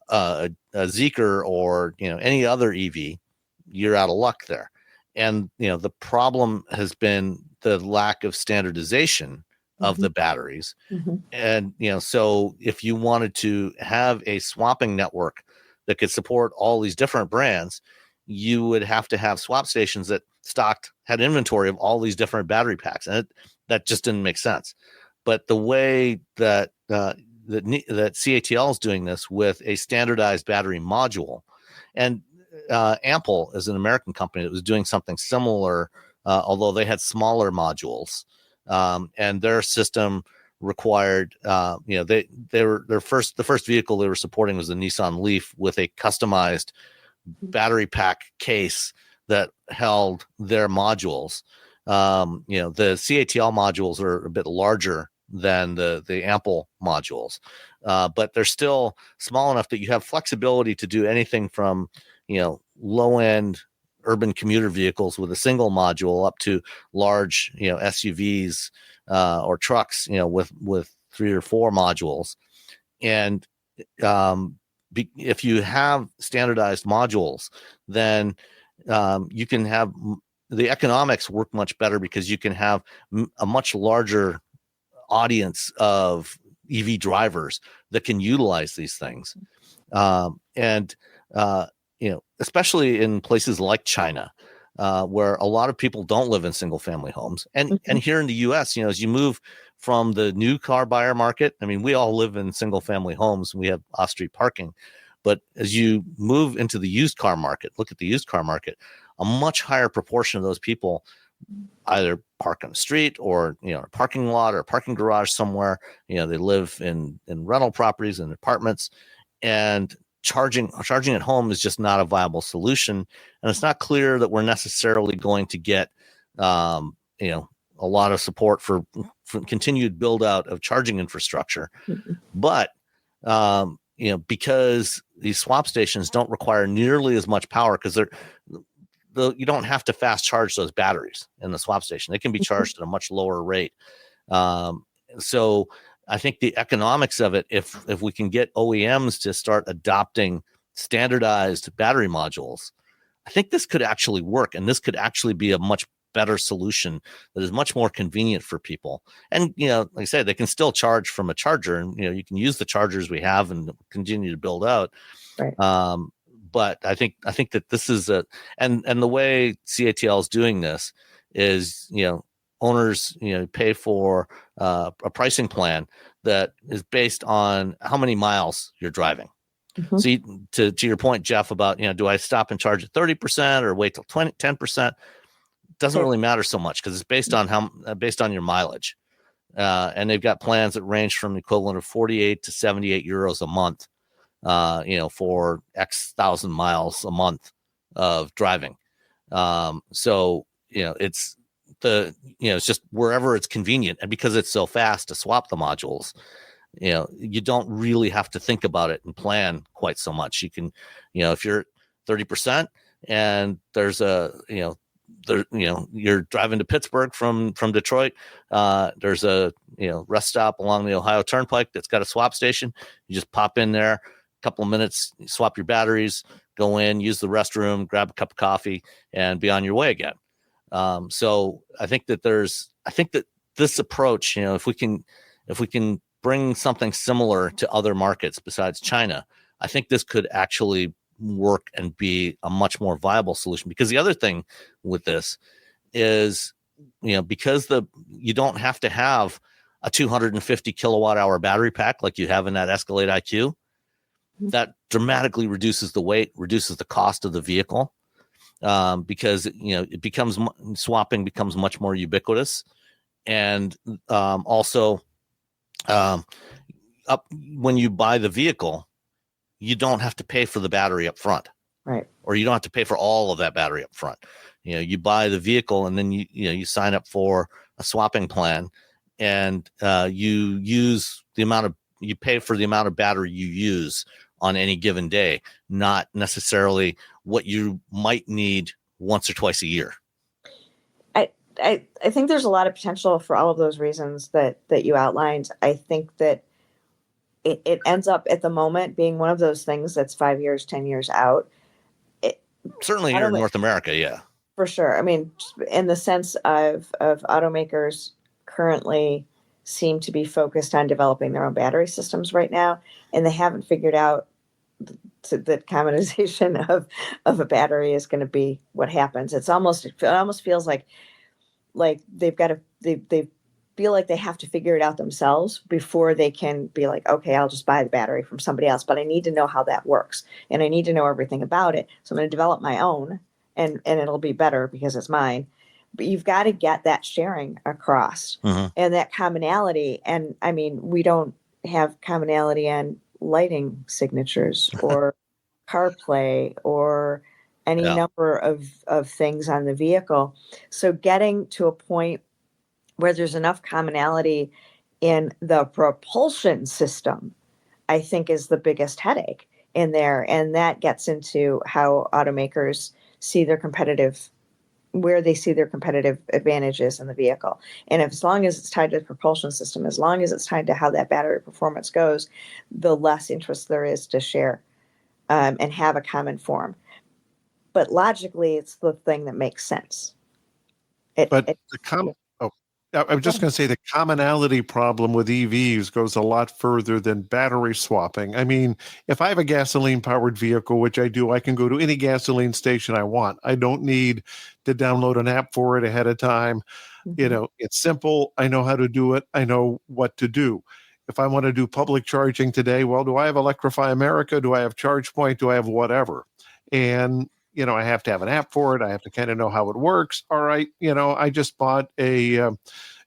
a Zeekr or, any other EV, you're out of luck there. And, the problem has been the lack of standardization of the batteries. And, so if you wanted to have a swapping network that could support all these different brands, you would have to have swap stations that had inventory of all these different battery packs. And that just didn't make sense. But the way that CATL is doing this with a standardized battery module, and Ample is an American company that was doing something similar, although they had smaller modules, and their system required, the first vehicle they were supporting was the Nissan Leaf with a customized battery pack case that held their modules. The CATL modules are a bit larger than the Ample modules, but they're still small enough that you have flexibility to do anything from low end urban commuter vehicles with a single module up to large SUVs or trucks with 3 or 4 modules. And if you have standardized modules, then you can have the economics work much better, because you can have a much larger audience of EV drivers that can utilize these things. And especially in places like China, where a lot of people don't live in single family homes. And here in the US, as you move from the new car buyer market, I mean, we all live in single family homes. We have off-street parking. But as you move into the used car market, look at the used car market, a much higher proportion of those people either park on the street or, a parking lot or a parking garage somewhere. They live in rental properties and apartments, and charging at home is just not a viable solution. And it's not clear that we're necessarily going to get, a lot of support for continued build out of charging infrastructure. But, because these swap stations don't require nearly as much power, because you don't have to fast charge those batteries in the swap station. They can be charged at a much lower rate. So I think the economics of it, if we can get OEMs to start adopting standardized battery modules, I think this could actually work, and this could actually be a much better solution that is much more convenient for people. And, like I said, they can still charge from a charger, and, you can use the chargers we have and continue to build out. Right. But I think that this is and the way CATL is doing this is, owners, pay for a pricing plan that is based on how many miles you're driving. So to your point, Jeff, about, do I stop and charge at 30% or wait till 10%? Doesn't really matter so much, because it's based on your mileage. And they've got plans that range from the equivalent of 48 to 78 euros a month, for X thousand miles a month of driving. So, it's it's just wherever it's convenient. And because it's so fast to swap the modules, you don't really have to think about it and plan quite so much. You can, if you're 30% and there's you're driving to Pittsburgh from Detroit, there's a rest stop along the Ohio Turnpike that's got a swap station. You just pop in there, a couple of minutes, swap your batteries, go in, use the restroom, grab a cup of coffee, and be on your way again. So I think that this approach, if we can bring something similar to other markets besides China, I think this could actually work and be a much more viable solution. Because the other thing with this is, because you don't have to have a 250 kilowatt hour battery pack like you have in that Escalade IQ, that dramatically reduces the weight, reduces the cost of the vehicle, because swapping becomes much more ubiquitous. And also, when you buy the vehicle, you don't have to pay for the battery up front, right? Or you don't have to pay for all of that battery up front. You buy the vehicle and then you sign up for a swapping plan, and you pay for the amount of battery you use on any given day, not necessarily what you might need once or twice a year. I think there's a lot of potential for all of those reasons that you outlined. I think that it ends up at the moment being one of those things that's 5 years, 10 years out. Certainly here in North America, yeah. For sure. I mean, in the sense of automakers currently seem to be focused on developing their own battery systems right now, and they haven't figured out that commonization of a battery is going to be what happens. It almost feels like they've got to they feel like they have to figure it out themselves before they can be like, okay, I'll just buy the battery from somebody else, but I need to know how that works and I need to know everything about it. So I'm going to develop my own, and it'll be better because it's mine. But you've got to get that sharing across and that commonality. And I mean, we don't have commonality on lighting signatures or CarPlay or any number of things on the vehicle. So getting to a point where there's enough commonality in the propulsion system, I think, is the biggest headache in there. And that gets into how automakers see where they see their competitive advantages in the vehicle. And as long as it's tied to the propulsion system, as long as it's tied to how that battery performance goes, the less interest there is to share and have a common form. But logically, it's the thing that makes sense. I was just going to say the commonality problem with EVs goes a lot further than battery swapping. I mean, if I have a gasoline-powered vehicle, which I do, I can go to any gasoline station I want. I don't need to download an app for it ahead of time. It's simple. I know how to do it. I know what to do. If I want to do public charging today, well, do I have Electrify America? Do I have ChargePoint? Do I have whatever? And I have to have an app for it. I have to kind of know how it works. All right. I just bought an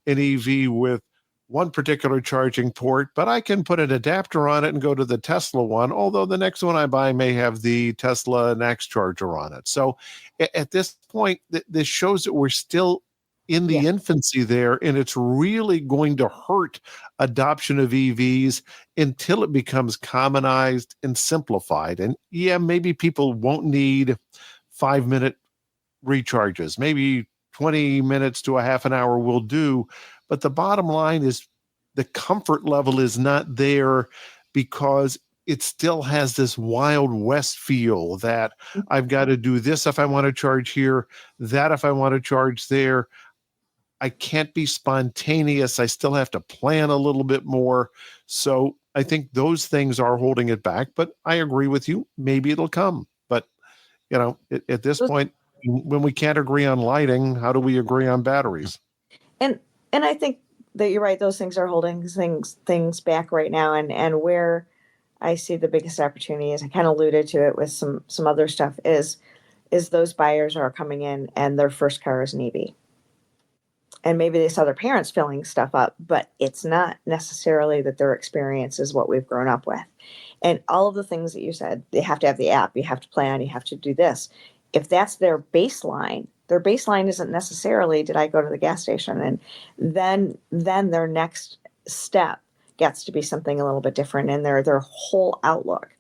EV with one particular charging port, but I can put an adapter on it and go to the Tesla one, although the next one I buy may have the Tesla NACS charger on it. So at this point, this shows that we're still in the infancy there, and it's really going to hurt adoption of EVs until it becomes commonized and simplified. And maybe people won't need 5-minute recharges. Maybe 20 minutes to a half an hour will do. But the bottom line is the comfort level is not there because it still has this Wild West feel that I've got to do this if I want to charge here, that if I want to charge there. I can't be spontaneous. I still have to plan a little bit more. So I think those things are holding it back. But I agree with you. Maybe it'll come. But, at this point, when we can't agree on lighting, how do we agree on batteries? And I think that you're right. Those things are holding things back right now. And where I see the biggest opportunity is, I kind of alluded to it with some other stuff, is those buyers are coming in and their first car is an EV. And maybe they saw their parents filling stuff up, but it's not necessarily that their experience is what we've grown up with. And all of the things that you said, they have to have the app, you have to plan, you have to do this. If that's their baseline isn't necessarily, did I go to the gas station? And then their next step gets to be something a little bit different, and their whole outlook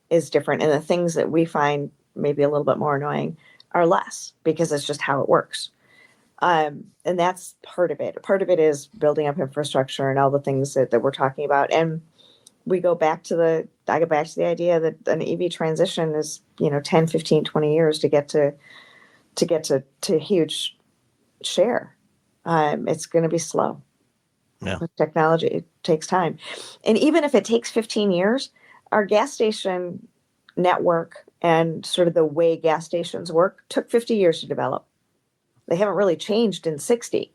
is different. And the things that we find maybe a little bit more annoying are less, because it's just how it works. And that's part of it. Part of it is building up infrastructure and all the things that we're talking about. And I go back to the idea that an EV transition is, 10, 15, 20 years to get to huge share. It's going to be slow. Yeah. With technology, it takes time. And even if it takes 15 years, our gas station network and sort of the way gas stations work took 50 years to develop. They haven't really changed in 60.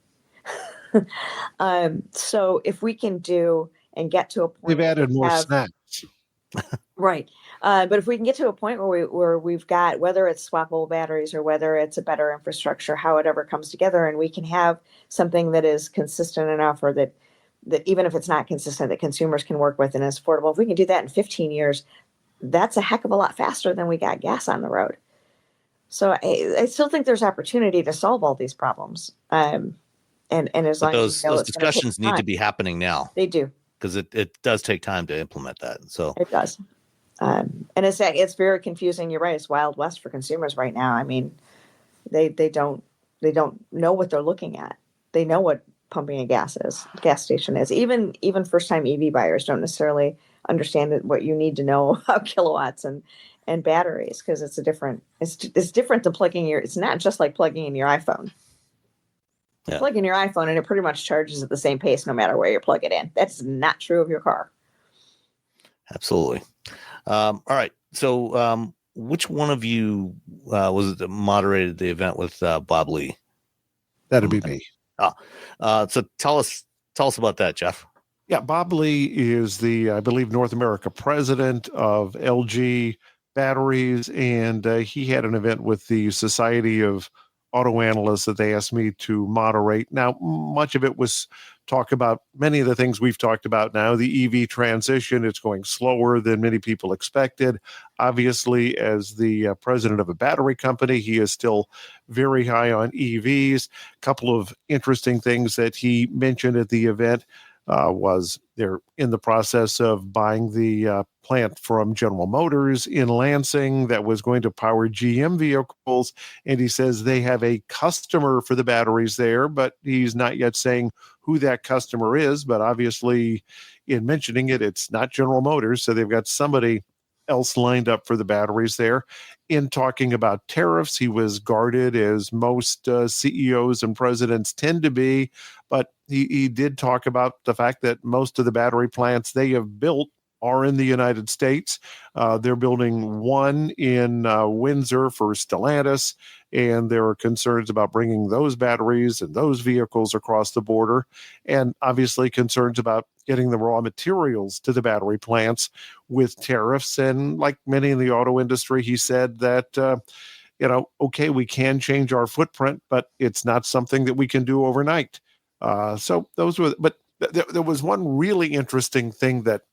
So if we can do and get to a point, we've added more snacks. Right. But if we can get to a point where we've got, whether it's swappable batteries or whether it's a better infrastructure, how it ever comes together, and we can have something that is consistent enough, or that even if it's not consistent, that consumers can work with and is affordable. If we can do that in 15 years, that's a heck of a lot faster than we got gas on the road. So I still think there's opportunity to solve all these problems. And as But long as those it's going to take discussions need to time, be happening now they do. because it does take time to implement that. So It does. And it's very confusing. You're right. It's Wild West for consumers right now. I mean, they don't know what they're looking at. They know what pumping a gas station is. Even first time EV buyers don't necessarily understand what you need to know about kilowatts and batteries, because it's different than it's not just like plugging in your iPhone. You Yeah. plug in your iPhone and it pretty much charges at the same pace no matter where you plug it in. That's not true of your car. absolutely. All right. So which one of you was it that moderated the event with Bob Lee? That'd be me. So tell us about that, Jeff. Yeah, Bob Lee is the, I believe, North America president of LG Batteries, and he had an event with the Society of Auto Analysts that they asked me to moderate. Now, much of it was talk about many of the things we've talked about now. The EV transition, it's going slower than many people expected. Obviously, as the president of a battery company, he is still very high on EVs. A couple of interesting things that he mentioned at the event. Was they're in the process of buying the plant from General Motors in Lansing that was going to power GM vehicles. And he says they have a customer for the batteries there, but he's not yet saying who that customer is. But obviously, in mentioning it, it's not General Motors. So they've got somebody else lined up for the batteries there. In talking about tariffs, he was guarded, as most CEOs and presidents tend to be, but he did talk about the fact that most of the battery plants they have built are in the United States. They're building one in Windsor for Stellantis, and there are concerns about bringing those batteries and those vehicles across the border, and obviously concerns about getting the raw materials to the battery plants with tariffs. And like many in the auto industry, he said that, okay, we can change our footprint, but it's not something that we can do overnight. So those were, but there was one really interesting thing that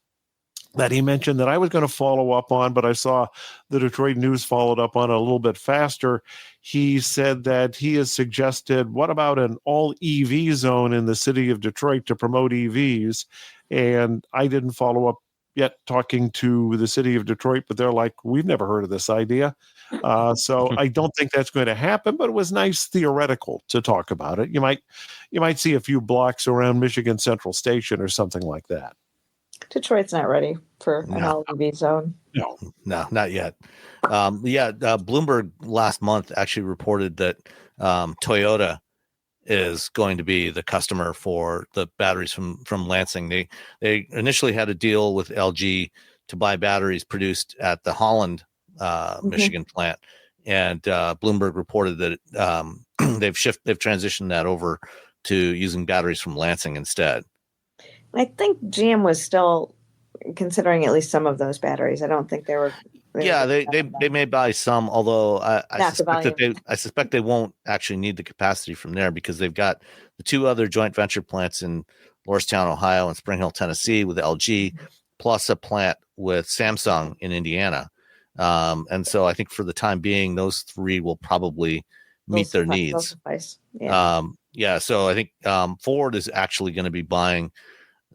he mentioned that I was going to follow up on, but I saw the Detroit News followed up on it a little bit faster. He said that he has suggested, what about an all EV zone in the city of Detroit to promote EVs? And I didn't follow up yet talking to the city of Detroit, but they're like, we've never heard of this idea. So I don't think that's going to happen, but it was nice theoretical to talk about it. You might see a few blocks around Michigan Central Station or something like that. Detroit's not ready for an all EV zone. No, not yet. Bloomberg last month actually reported that Toyota is going to be the customer for the batteries from Lansing. They initially had a deal with LG to buy batteries produced at the Holland, Michigan plant, and Bloomberg reported that they've transitioned that over to using batteries from Lansing instead. I think GM was still considering at least some of those batteries. I don't think they were. They may buy some, although I suspect they won't actually need the capacity from there, because they've got the two other joint venture plants in Lordstown, Ohio, and Spring Hill, Tennessee, with LG, plus a plant with Samsung in Indiana. And so I think for the time being, those three will probably meet their needs. So I think Ford is actually going to be buying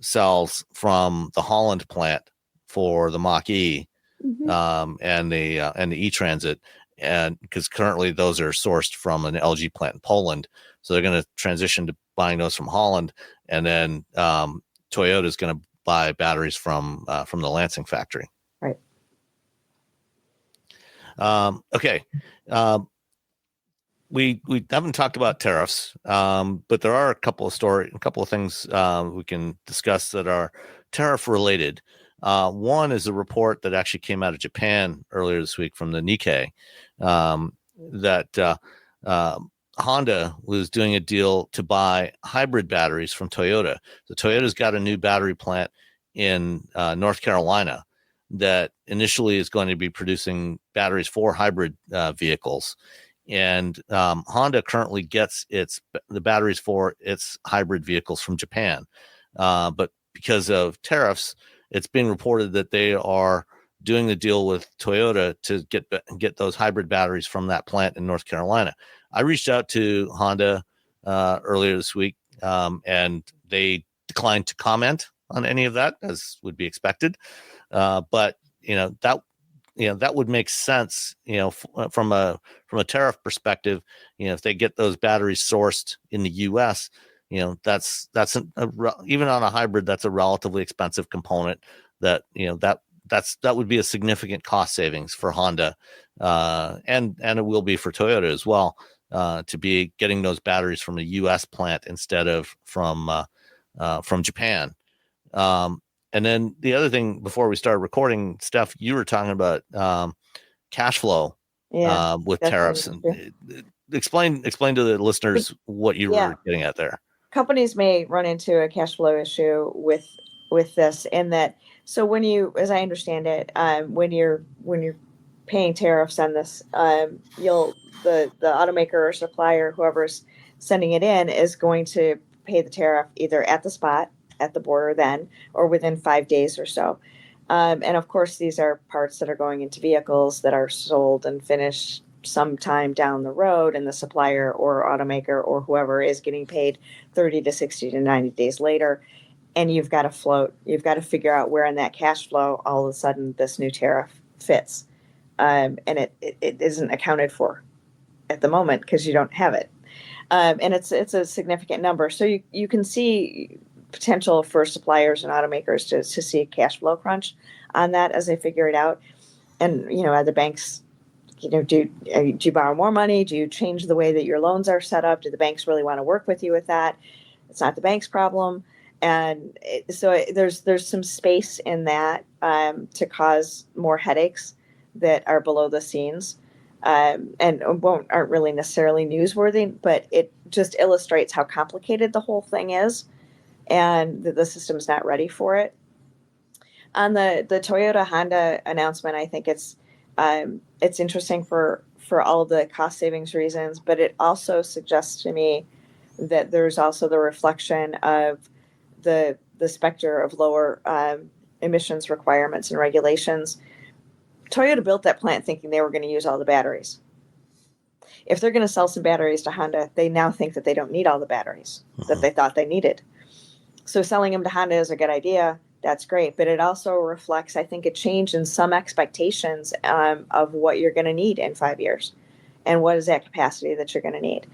cells from the Holland plant for the Mach-E, and the E-Transit, and because currently those are sourced from an LG plant in Poland, so they're going to transition to buying those from Holland, and then Toyota is going to buy batteries from the Lansing factory. Right. Okay. We haven't talked about tariffs, but there are a couple of things we can discuss that are tariff related. One is a report that actually came out of Japan earlier this week from the Nikkei, that Honda was doing a deal to buy hybrid batteries from Toyota. So Toyota's got a new battery plant in North Carolina that initially is going to be producing batteries for hybrid vehicles. And Honda currently gets the batteries for its hybrid vehicles from Japan. But because of tariffs, it's being reported that they are doing the deal with Toyota to get those hybrid batteries from that plant in North Carolina. I reached out to Honda earlier this week, and they declined to comment on any of that, as would be expected. But that would make sense, from a tariff perspective. If they get those batteries sourced in the U.S., that's even on a hybrid, that's a relatively expensive component. That would be a significant cost savings for Honda, and it will be for Toyota as well, to be getting those batteries from a U.S. plant instead of from Japan. And then the other thing, before we started recording, Steph, you were talking about cash flow with tariffs. And explain to the listeners what you were getting at there. Companies may run into a cash flow issue with this, in that, so when you, as I understand it, when you're paying tariffs on this, the automaker or supplier, whoever's sending it in, is going to pay the tariff either at the spot, at the border then, or within 5 days or so. And of course, these are parts that are going into vehicles that are sold and finished sometime down the road, and the supplier or automaker or whoever is getting paid 30 to 60 to 90 days later. And you've got to figure out where in that cash flow all of a sudden this new tariff fits. And it isn't accounted for at the moment because you don't have it. And it's a significant number. So you can see potential for suppliers and automakers to see a cash flow crunch on that as they figure it out. And, are the banks, do you borrow more money? Do you change the way that your loans are set up? Do the banks really want to work with you with that? It's not the bank's problem. And there's some space in that to cause more headaches that are below the scenes, and aren't really necessarily newsworthy, but it just illustrates how complicated the whole thing is, and the system's not ready for it. On the Toyota Honda announcement, I think it's interesting for all of the cost savings reasons, but it also suggests to me that there's also the reflection of the specter of lower emissions requirements and regulations. Toyota built that plant thinking they were going to use all the batteries. If they're going to sell some batteries to Honda, they now think that they don't need all the batteries that they thought they needed. So selling them to Honda is a good idea. That's great. But it also reflects, I think, a change in some expectations of what you're going to need in 5 years, and what is that capacity that you're going to need.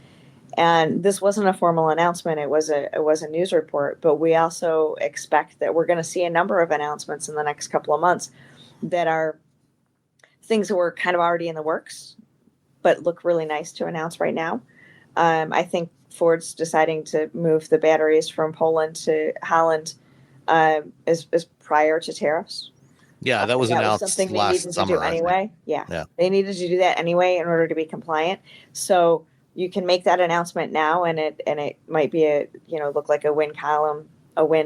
And this wasn't a formal announcement. It was a news report. But we also expect that we're going to see a number of announcements in the next couple of months that are things that were kind of already in the works, but look really nice to announce right now. I think Ford's deciding to move the batteries from Poland to Holland is prior to tariffs. Yeah, that was announced something they last needed summer. to do anyway. Yeah, they needed to do that anyway in order to be compliant. So you can make that announcement now, and it might be look like a win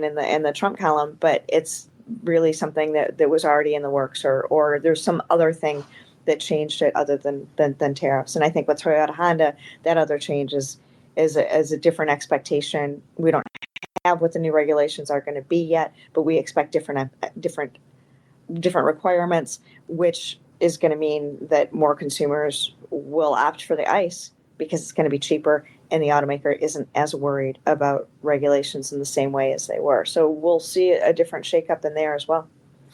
in the Trump column, but it's really something that was already in the works, or there's some other thing that changed it other than tariffs. And I think with Toyota Honda, that other change is a different expectation. We don't have what the new regulations are going to be yet, but we expect different requirements, which is going to mean that more consumers will opt for the ICE because it's going to be cheaper, and the automaker isn't as worried about regulations in the same way as they were. So we'll see a different shakeup in there as well.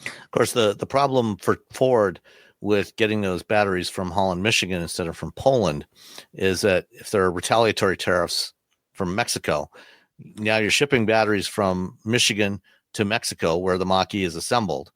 Of course, the problem for Ford with getting those batteries from Holland, Michigan instead of from Poland is that if there are retaliatory tariffs from Mexico, now you're shipping batteries from Michigan to Mexico where the Mach-E is assembled.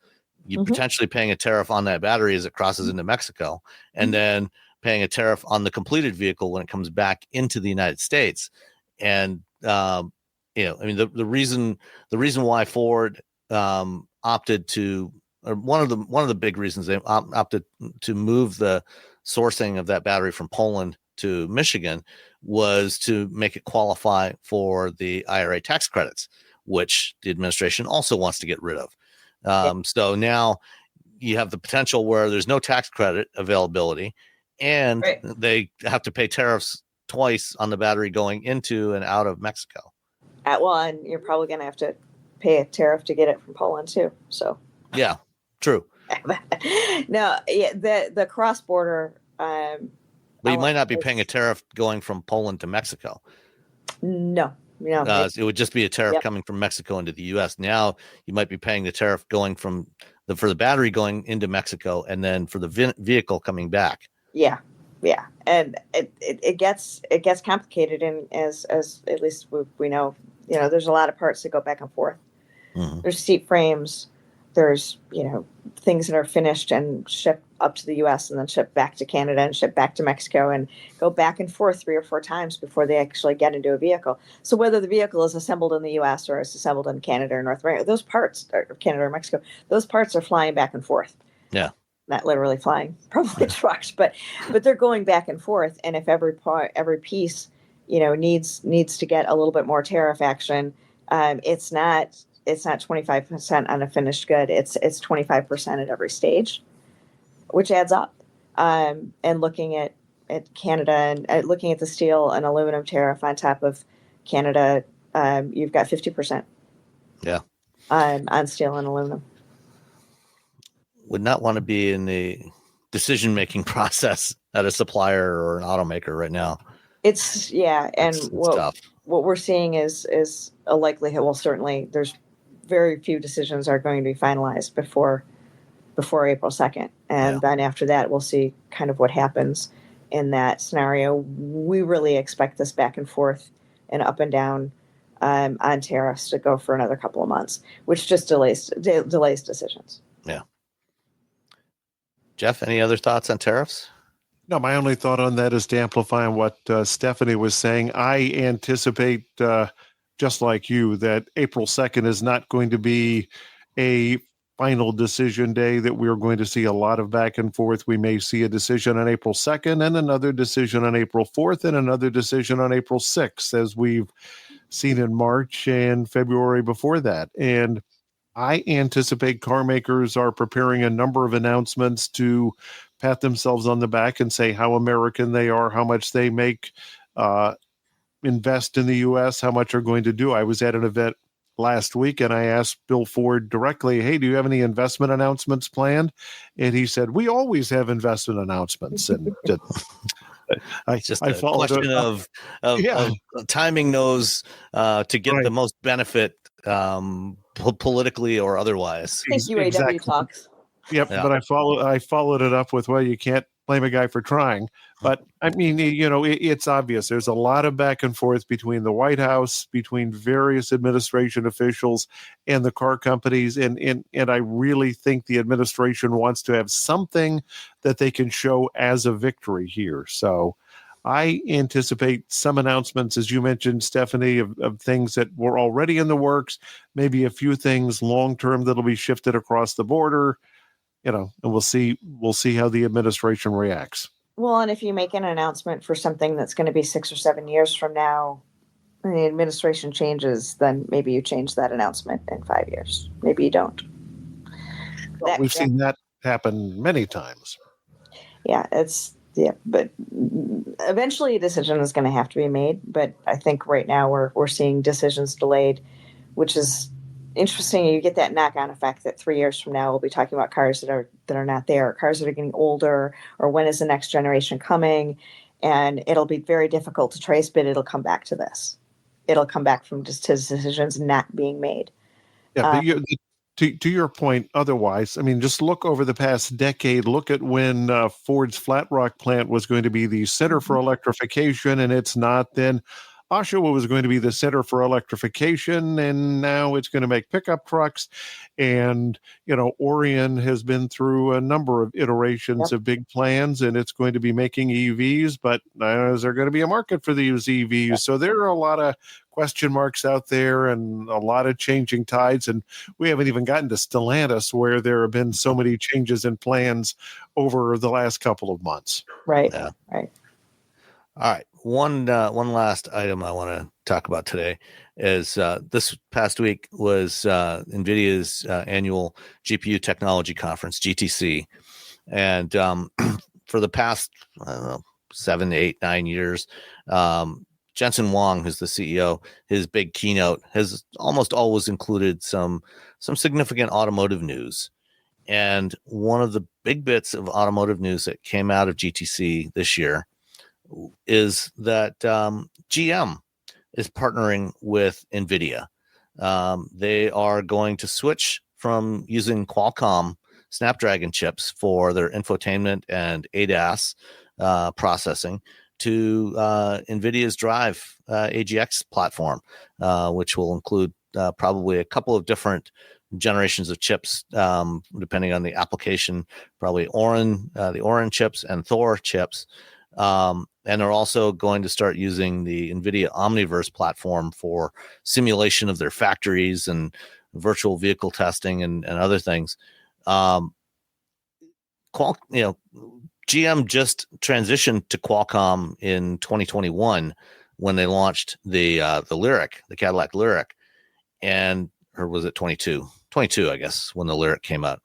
You're potentially paying a tariff on that battery as it crosses into Mexico, and then paying a tariff on the completed vehicle when it comes back into the United States. And the reason why Ford opted to, or one of the big reasons they opted to move the sourcing of that battery from Poland to Michigan was to make it qualify for the IRA tax credits, which the administration also wants to get rid of. So now you have the potential where there's no tax credit availability, and they have to pay tariffs twice on the battery going into and out of Mexico. And you're probably going to have to pay a tariff to get it from Poland too. So yeah, true. No, yeah, the cross border. But you might not be paying a tariff going from Poland to Mexico. No. It would just be a tariff Yep. coming from Mexico into the U.S. Now you might be paying the tariff going for the battery going into Mexico, and then for the vehicle coming back. Yeah, and it gets complicated, and as at least we know, there's a lot of parts that go back and forth. Mhm. There's seat frames, there's things that are finished and shipped up to the U.S. and then shipped back to Canada and shipped back to Mexico and go back and forth 3 or 4 times before they actually get into a vehicle. So whether the vehicle is assembled in the U.S. or is assembled in Canada or North America, those parts are Canada or Mexico. Those parts are flying back and forth. Yeah. Not literally flying, probably trucks, but they're going back and forth. And if every piece, needs to get a little bit more tariff action, it's not 25% on a finished good. It's 25% at every stage, which adds up. And looking at Canada and looking at the steel and aluminum tariff on top of Canada, you've got 50%. Yeah. On steel and aluminum. Would not want to be in the decision-making process at a supplier or an automaker right now. It's tough. What we're seeing is a likelihood. Well, certainly there's very few decisions are going to be finalized before April 2nd. And then after that, we'll see kind of what happens in that scenario. We really expect this back and forth and up and down on tariffs to go for another couple of months, which just delays decisions. Yeah. Jeff, any other thoughts on tariffs? No, my only thought on that is to amplify on what Stephanie was saying. I anticipate, just like you, that April 2nd is not going to be a final decision day, that we're going to see a lot of back and forth. We may see a decision on April 2nd and another decision on April 4th and another decision on April 6th, as we've seen in March and February before that. And I anticipate car makers are preparing a number of announcements to pat themselves on the back and say how American they are, how much they make, invest in the U.S., how much they're going to do. I was at an event last week and I asked Bill Ford directly, hey, do you have any investment announcements planned? And he said, we always have investment announcements. And it's just a question of timing those to get the most benefit politically or otherwise. Thank you, exactly. AW Talks. Yep, yeah. But I followed it up with, well, you can't blame a guy for trying. But I mean, it's obvious. There's a lot of back and forth between the White House, between various administration officials and the car companies. And I really think the administration wants to have something that they can show as a victory here. So I anticipate some announcements, as you mentioned, Stephanie, of things that were already in the works, maybe a few things long-term that'll be shifted across the border, and we'll see how the administration reacts. Well, and if you make an announcement for something that's going to be 6 or 7 years from now, and the administration changes, then maybe you change that announcement in 5 years. Maybe you don't. Well, we've seen that happen many times. Yeah, but eventually a decision is going to have to be made. But I think right now we're seeing decisions delayed, which is interesting. You get that knock-on effect that 3 years from now we'll be talking about cars that are not there, cars that are getting older, or when is the next generation coming, and it'll be very difficult to trace. But it'll come back to this. It'll come back from just his decisions not being made. Yeah, but to your point, otherwise, I mean, just look over the past decade. Look at when Ford's Flat Rock plant was going to be the center for electrification, and it's not. Then Oshawa was going to be the center for electrification, and now it's going to make pickup trucks. And, Orion has been through a number of iterations of big plans, and it's going to be making EVs, but is there going to be a market for these EVs? Yep. So there are a lot of question marks out there and a lot of changing tides. And we haven't even gotten to Stellantis, where there have been so many changes in plans over the last couple of months. Right. Yeah. Right. All right. One last item I want to talk about today is this past week was NVIDIA's annual GPU Technology Conference, GTC. And for the past, 7, 8, 9 years, Jensen Huang, who's the CEO, his big keynote has almost always included some significant automotive news. And one of the big bits of automotive news that came out of GTC this year is that GM is partnering with NVIDIA. They are going to switch from using Qualcomm Snapdragon chips for their infotainment and ADAS processing to NVIDIA's Drive AGX platform, which will include probably a couple of different generations of chips, depending on the application, probably the Orin chips and Thor chips. And they're also going to start using the NVIDIA Omniverse platform for simulation of their factories and virtual vehicle testing and other things. GM just transitioned to Qualcomm in 2021 when they launched the Lyriq, the Cadillac Lyriq, or was it 22? 22, I guess, when the Lyriq came out.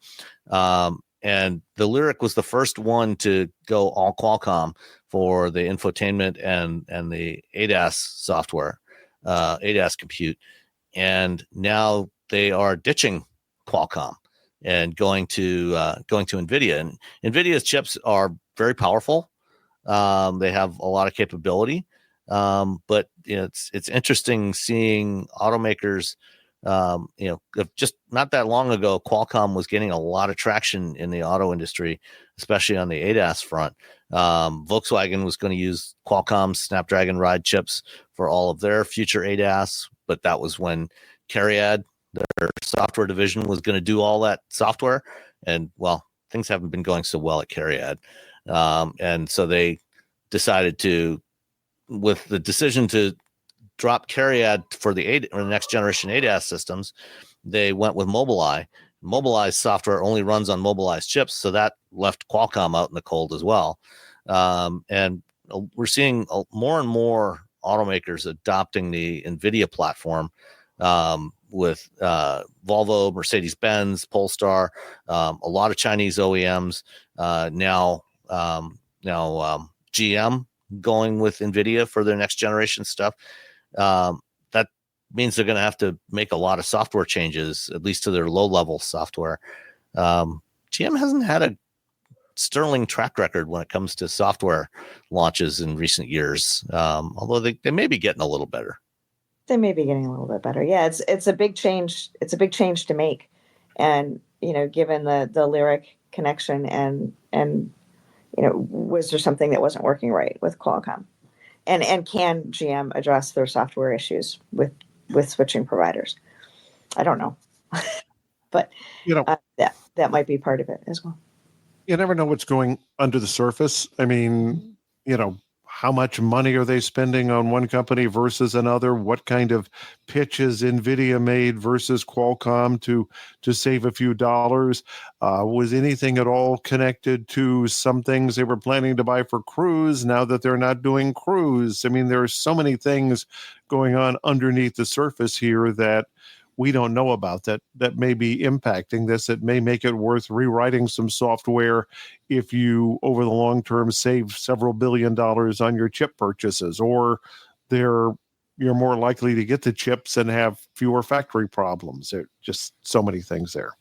And the Lyriq was the first one to go all Qualcomm for the infotainment and the ADAS software, ADAS compute. And now they are ditching Qualcomm and going to NVIDIA. And NVIDIA's chips are very powerful. They have a lot of capability. But it's interesting seeing automakers. Just not that long ago, Qualcomm was getting a lot of traction in the auto industry, especially on the ADAS front. Volkswagen was going to use Qualcomm's Snapdragon Ride chips for all of their future ADAS, but that was when Cariad, their software division, was going to do all that software. And well, things haven't been going so well at Cariad. And so they decided with the decision to drop Cariad for the next generation ADAS systems, they went with Mobileye. Mobileye's software only runs on Mobileye's chips, so that left Qualcomm out in the cold as well. And we're seeing more and more automakers adopting the NVIDIA platform, with Volvo, Mercedes-Benz, Polestar, a lot of Chinese OEMs, now GM going with NVIDIA for their next generation stuff. That means they're going to have to make a lot of software changes, at least to their low-level software. GM hasn't had a sterling track record when it comes to software launches in recent years, although they may be getting a little better. They may be getting a little bit better. Yeah, it's a big change. It's a big change to make, and given the Lyriq connection and was there something that wasn't working right with Qualcomm, and can GM address their software issues with switching providers? I don't know, but that might be part of it as well. You never know what's going under the surface. I mean, how much money are they spending on one company versus another? What kind of pitch has NVIDIA made versus Qualcomm to save a few dollars? Was anything at all connected to some things they were planning to buy for Cruise now that they're not doing Cruise? I mean, there are so many things going on underneath the surface here that we don't know about that may be impacting this. It may make it worth rewriting some software if you, over the long term, save several $1 billion on your chip purchases, or you're more likely to get the chips and have fewer factory problems. There are just so many things there.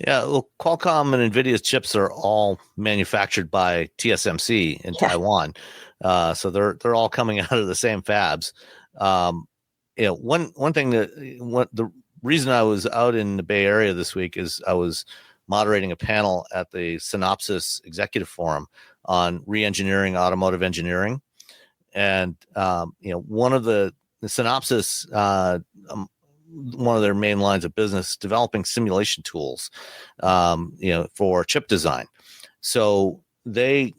Yeah, well, Qualcomm and NVIDIA's chips are all manufactured by TSMC in Taiwan, so they're all coming out of the same fabs. One thing the reason I was out in the Bay Area this week is I was moderating a panel at the Synopsys Executive Forum on re-engineering automotive engineering, and one of the Synopsys, one of their main lines of business, developing simulation tools, for chip design. So their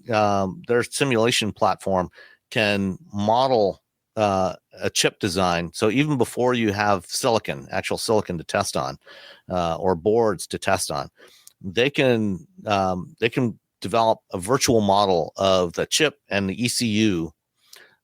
simulation platform can model a chip design. So even before you have actual silicon to test on, or boards to test on, they can develop a virtual model of the chip and the ECU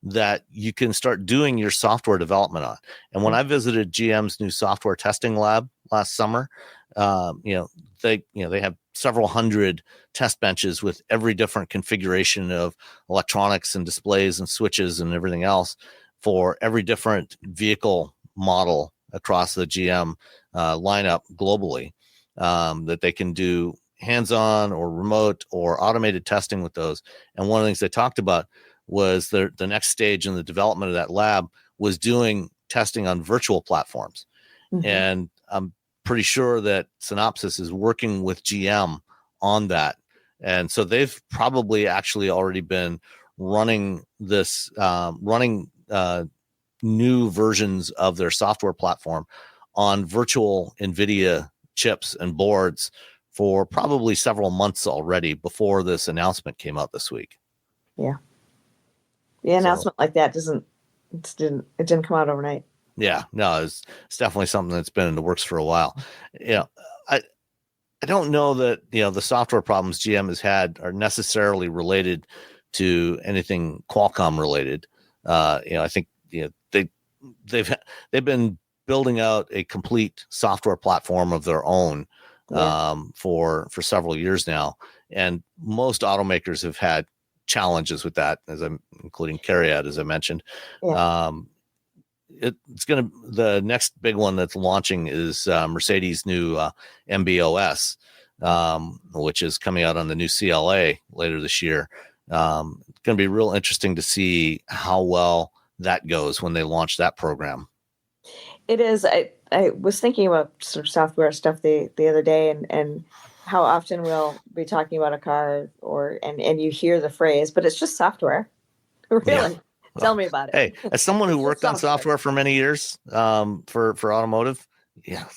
that you can start doing your software development on. And when I visited GM's new software testing lab last summer, they have several hundred test benches with every different configuration of electronics and displays and switches and everything else for every different vehicle model across the GM lineup globally. that they can do hands-on or remote or automated testing with those. And one of the things they talked about was the next stage in the development of that lab was doing testing on virtual platforms. Mhm. And I'm pretty sure that Synopsys is working with GM on that. And so they've probably actually already been running this, new versions of their software platform on virtual NVIDIA chips and boards for probably several months already before this announcement came out this week. The announcement like that didn't come out overnight. Yeah, no, it's definitely something that's been in the works for a while. I don't know that, the software problems GM has had are necessarily related to anything Qualcomm related. I think, they've been building out a complete software platform of their own for several years now. And most automakers have had challenges with that, including CARIAD, as I mentioned. Yeah. The next big one that's launching is Mercedes' new MB.OS, which is coming out on the new CLA later this year. It's going to be real interesting to see how well that goes when they launch that program. It is. I was thinking about sort of software stuff the other day, and how often we'll be talking about a car and you hear the phrase, but it's just software. Really? Yeah. Tell me about it. Hey, as someone who It's worked just on software for many years, for automotive,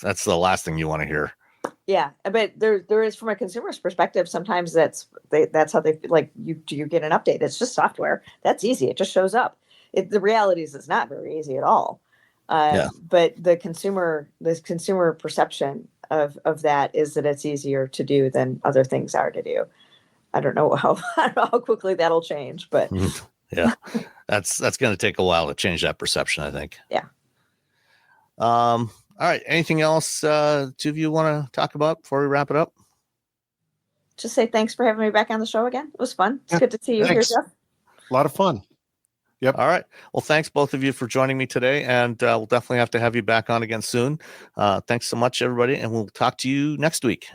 that's the last thing you want to hear. Yeah, but there is, from a consumer's perspective, sometimes that's how they feel. Like, you get an update. It's just software. That's easy. It just shows up. The reality is it's not very easy at all. But the consumer perception of that is that it's easier to do than other things are to do. I don't know how quickly that'll change, but yeah, that's going to take a while to change that perception, I think. Yeah. All right. Anything else two of you want to talk about before we wrap it up? Just say thanks for having me back on the show again. It was fun. It's good to see you Thanks. here, Jeff. A lot of fun. Yep. All right. Well, thanks both of you for joining me today, and we'll definitely have to have you back on again soon. Thanks so much, everybody, and we'll talk to you next week.